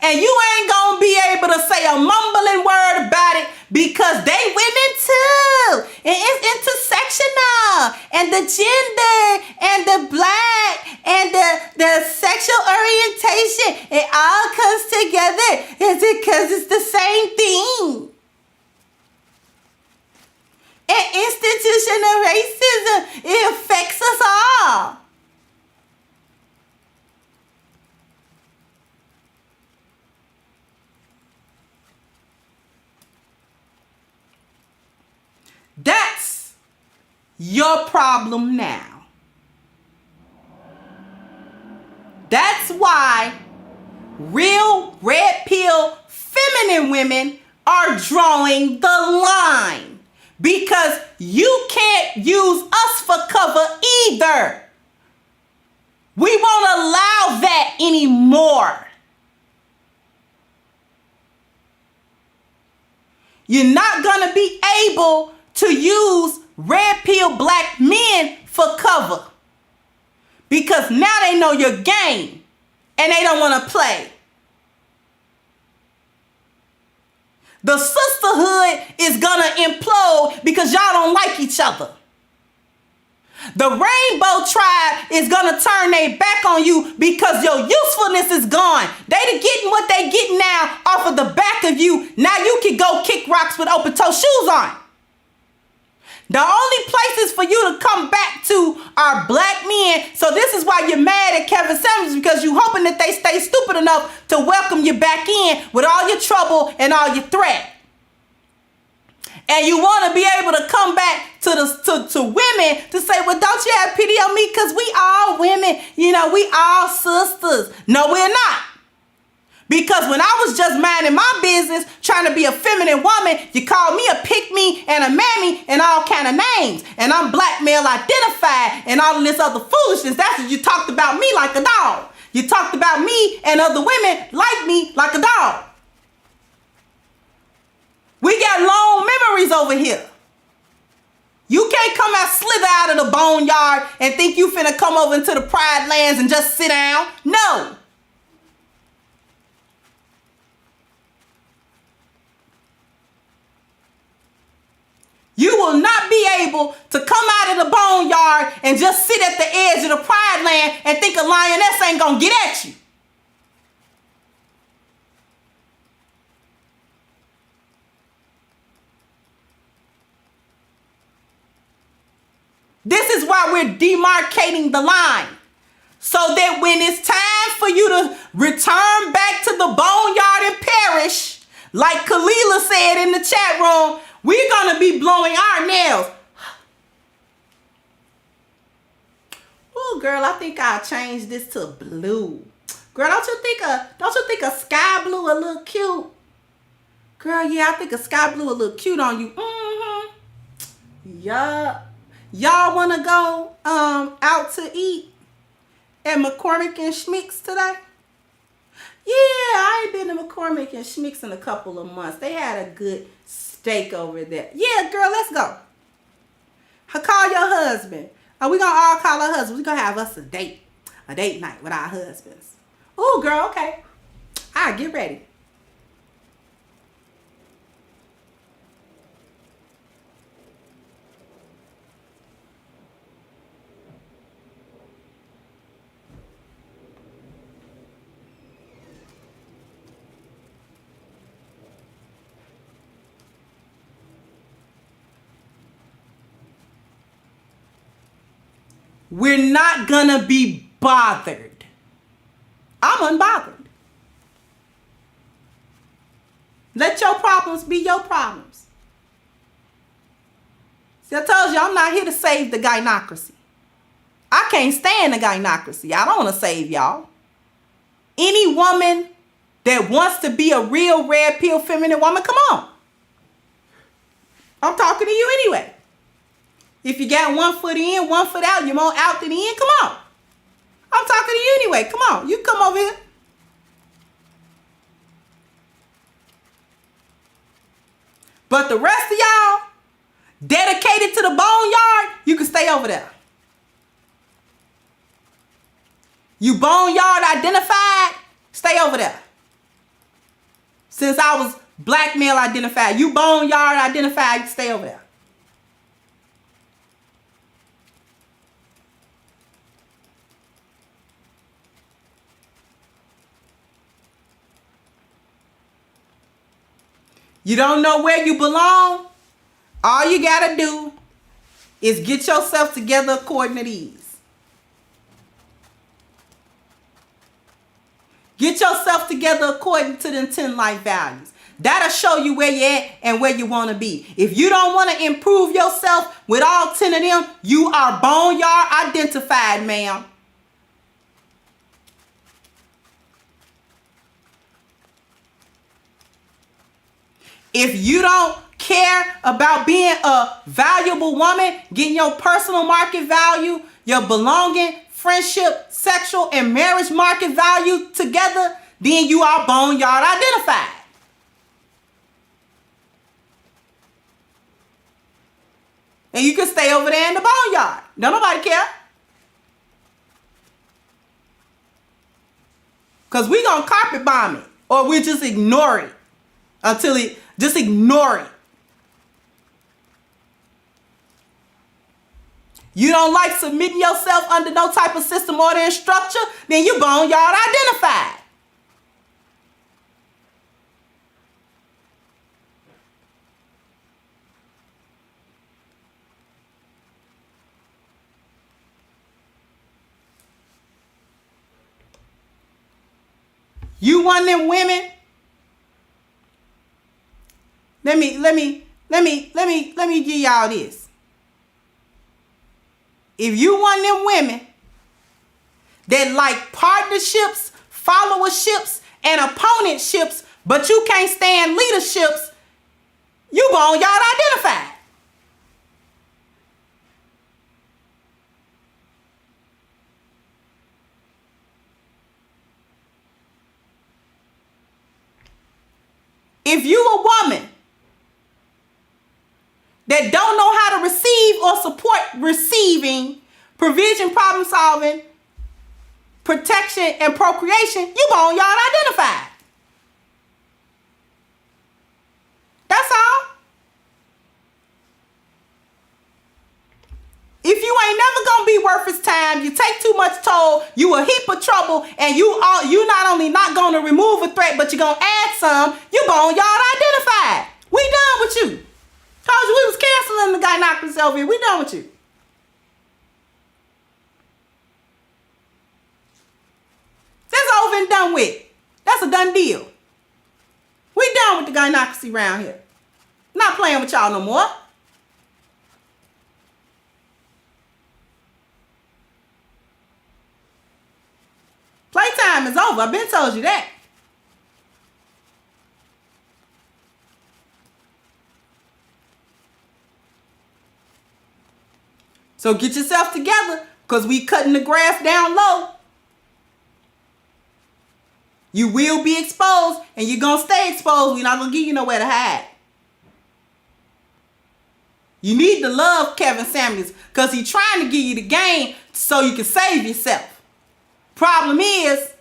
And you ain't gonna be able to say a mumbling word about it because they women too. And it's intersectional. And the gender and the black and the sexual orientation, it all comes together. It's because it's the same thing. And institutional racism, it affects us all. That's your problem now. That's why real red pill feminine women are drawing the line, because you can't use us for cover either. We won't allow that anymore. You're not gonna be able to use red pill black men for cover, because now they know your game and they don't want to play. The sisterhood is gonna implode because y'all don't like each other. The rainbow tribe is gonna turn their back on you because your usefulness is gone. They getting what they getting now off of the back of you. Now you can go kick rocks with open toe shoes on. The only places for you to come back to are black men. So this is why you're mad at Kevin Samuels, because you hoping that they stay stupid enough to welcome you back in with all your trouble and all your threat. And you want to be able to come back to women to say, well, don't you have pity on me? Because we all women, we all sisters. No, we're not. Because when I was just minding my business, trying to be a feminine woman, you called me a pick-me and a mammy and all kind of names. And I'm black male identified and all of this other foolishness. That's what you talked about me like a dog. You talked about me and other women like me like a dog. We got long memories over here. You can't come out, slither out of the boneyard and think you finna come over into the Pride Lands and just sit down. No. You will not be able to come out of the boneyard and just sit at the edge of the Pride Land and think a lioness ain't gonna get at you. This is why we're demarcating the line, so that when it's time for you to return back to the boneyard and perish, like Kalila said in the chat room, we're gonna be blowing our nails. Oh, girl, I think I'll change this to blue. Girl, don't you think a sky blue a little cute? Girl, yeah, I think a sky blue a little cute on you. Mm-hmm. Yeah. Y'all want to go out to eat at McCormick and Schmick's today? Yeah, I ain't been to McCormick and Schmick's in a couple of months. They had a good steak over there. Yeah, girl, let's go. Call your husband. We gonna all call our husbands. We gonna have us a date night with our husbands. Oh, girl, okay. All right, get ready. we're not gonna be bothered. I'm unbothered. Let your problems be your problems. See, I told you I'm not here to save the gynocracy. I can't stand the gynocracy. I don't want to save y'all. Any woman that wants to be a real red pill feminine woman, come on. I'm talking to you anyway. If you got 1 foot in, 1 foot out, you're more out than in, come on. I'm talking to you anyway. Come on. You come over here. But the rest of y'all, dedicated to the boneyard, you can stay over there. You boneyard identified, stay over there. Since I was black male identified, you boneyard identified, stay over there. You don't know where you belong? All you gotta do is get yourself together according to these. Get yourself together according to the 10 life values. That'll show you where you're at and where you want to be. If you don't want to improve yourself with all 10 of them, you are boneyard identified, ma'am. If you don't care about being a valuable woman, getting your personal market value, your belonging, friendship, sexual, and marriage market value together, then you are boneyard identified. And you can stay over there in the boneyard. Don't nobody care. Because we're going to carpet bomb it. Or we'll just ignore it. Just ignore it. You don't like submitting yourself under no type of system, order, and structure, then you boneyard identified. You one of them women. Let me give y'all this. If you one of them women that like partnerships, followerships, and opponentships, but you can't stand leaderships, you boneyard identified. If you a woman that don't know how to receive or support receiving, provision, problem solving, protection, and procreation, you boneyard identified. That's all. If you ain't never gonna be worth his time, you take too much toll, you a heap of trouble, and you not only not gonna remove a threat, but you're gonna add some, you boneyard identified. We done with you. Told you we was canceling the gynocracy over here. We done with you. That's over and done with. That's a done deal. We done with the gynocracy around here. Not playing with y'all no more. Playtime is over. I've been told you that. So get yourself together, because we cutting the grass down low. You will be exposed, and you're going to stay exposed. We're not going to give you nowhere to hide. You need to love Kevin Samuels, because he's trying to give you the game so you can save yourself. Problem is,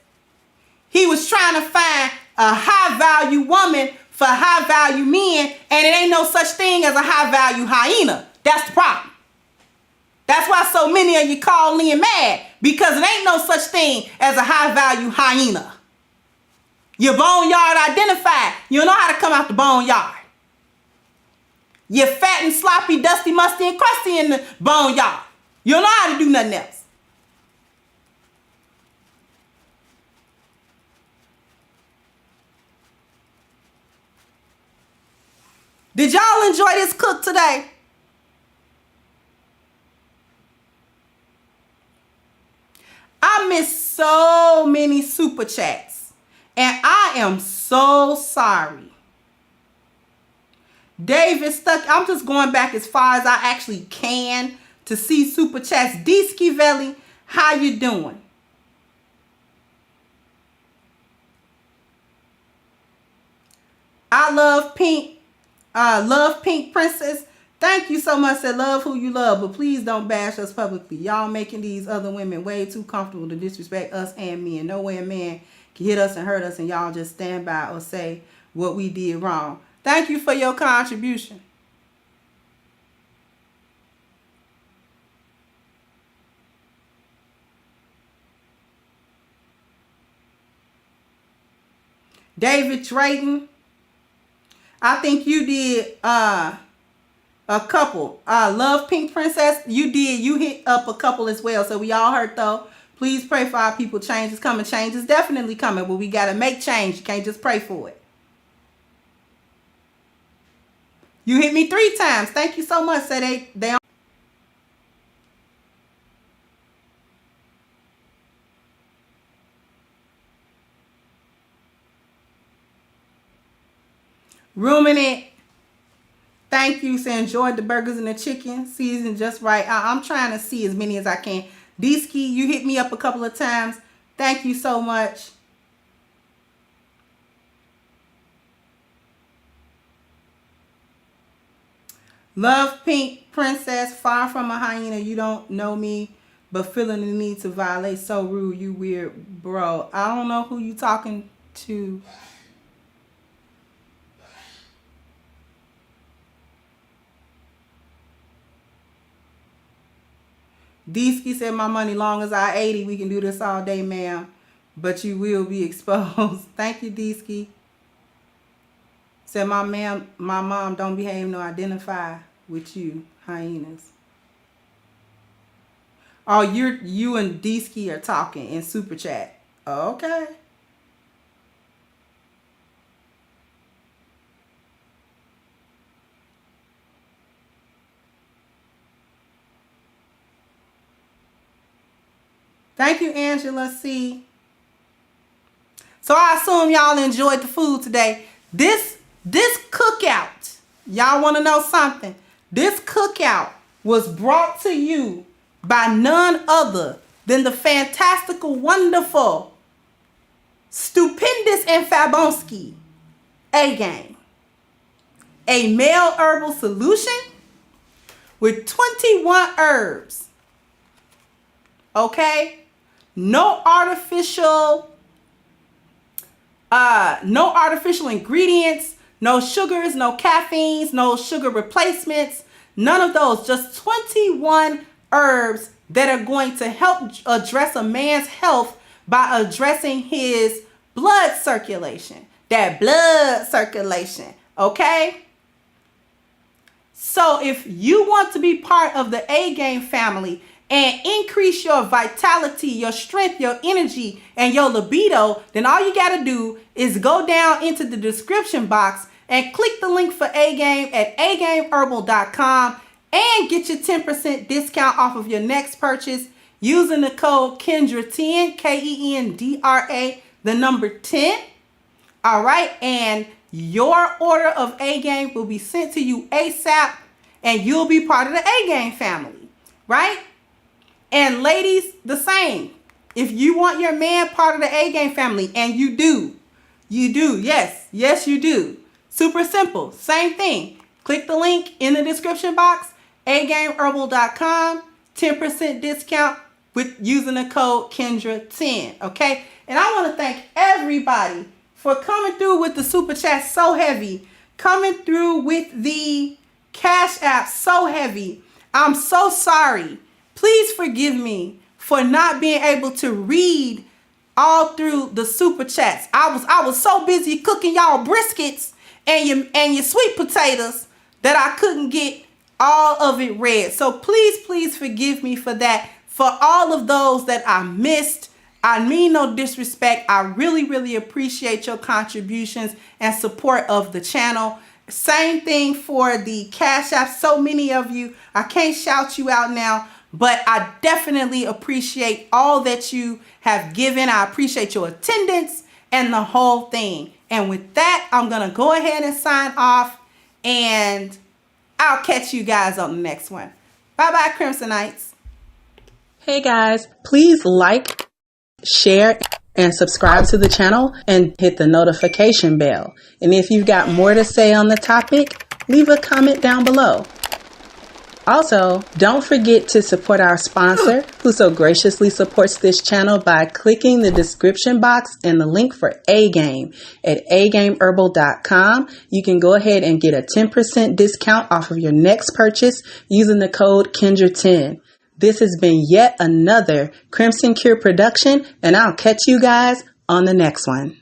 he was trying to find a high-value woman for high-value men, and it ain't no such thing as a high-value hyena. That's the problem. That's why so many of you call Lynn mad, because it ain't no such thing as a high-value hyena. You're boneyard identified. You don't know how to come out the boneyard. You're fat and sloppy, dusty, musty, and crusty in the boneyard. You don't know how to do nothing else. Did y'all enjoy this cook today? I missed so many super chats, and I am so sorry. David stuck. I'm just going back as far as I actually can to see super chats. D Skivelli, how you doing? I love pink. Love Pink Princess. Thank you so much. Said love who you love, but please don't bash us publicly. Y'all making these other women way too comfortable to disrespect us and men. No way a man can hit us and hurt us, and y'all just stand by or say what we did wrong. Thank you for your contribution. David Drayton. I think you did a couple. Love Pink Princess, you hit up a couple as well. So we all heard though. Please pray for our people. Change is coming. Change is definitely coming, but we got to make change. You can't just pray for it. You hit me 3 times. Thank you so much. Say they Ruminant. Thank you. Say enjoyed the burgers and the chicken. Seasoned just right. I'm trying to see as many as I can. D-Ski, you hit me up a couple of times. Thank you so much. Love Pink Princess. Far from a hyena. You don't know me, but feeling the need to violate. So rude. You weird bro. I don't know who you talking to. D-Ski said, my money long as I 80. We can do this all day, ma'am. But you will be exposed. Thank you, D-Ski. Said, my mom don't behave nor identify with you, hyenas. Oh, you and D-Ski are talking in super chat. Okay. Thank you, Angela C. So I assume y'all enjoyed the food today. This cookout, y'all want to know something? This cookout was brought to you by none other than the fantastical, wonderful, stupendous, and Fabonsky A-Game. A male herbal solution with 21 herbs. Okay? No artificial ingredients, no sugars, no caffeines, no sugar replacements, none of those. Just 21 herbs that are going to help address a man's health by addressing his blood circulation. That blood circulation, okay? So if you want to be part of the A-Game family and increase your vitality, your strength, your energy, and your libido, then all you got to do is go down into the description box and click the link for A-Game at agameherbal.com and get your 10% discount off of your next purchase using the code Kendra10, Kendra, the number 10. All right, and your order of A-Game will be sent to you ASAP, and you'll be part of the A-Game family, right? And ladies, the same. If you want your man part of the A-Game family, and you do, yes, you do. Super simple, same thing. Click the link in the description box, agameherbal.com, 10% discount with using the code Kendra10, okay? And I want to thank everybody for coming through with the super chat so heavy, coming through with the Cash App so heavy. I'm so sorry. Please forgive me for not being able to read all through the super chats. I was so busy cooking y'all briskets and your sweet potatoes that I couldn't get all of it read. So please forgive me for that. For all of those that I missed, I mean no disrespect. I really appreciate your contributions and support of the channel. Same thing for the Cash App. So many of you, I can't shout you out now, but I definitely appreciate all that you have given. I appreciate your attendance and the whole thing. And with that, I'm going to go ahead and sign off, and I'll catch you guys on the next one. Bye-bye, Crimsonites. Hey guys, please like, share, and subscribe to the channel and hit the notification bell. And if you've got more to say on the topic, leave a comment down below. Also, don't forget to support our sponsor, who so graciously supports this channel by clicking the description box and the link for A-Game at agameherbal.com. You can go ahead and get a 10% discount off of your next purchase using the code Kendra10. This has been yet another Crimson Cure production, and I'll catch you guys on the next one.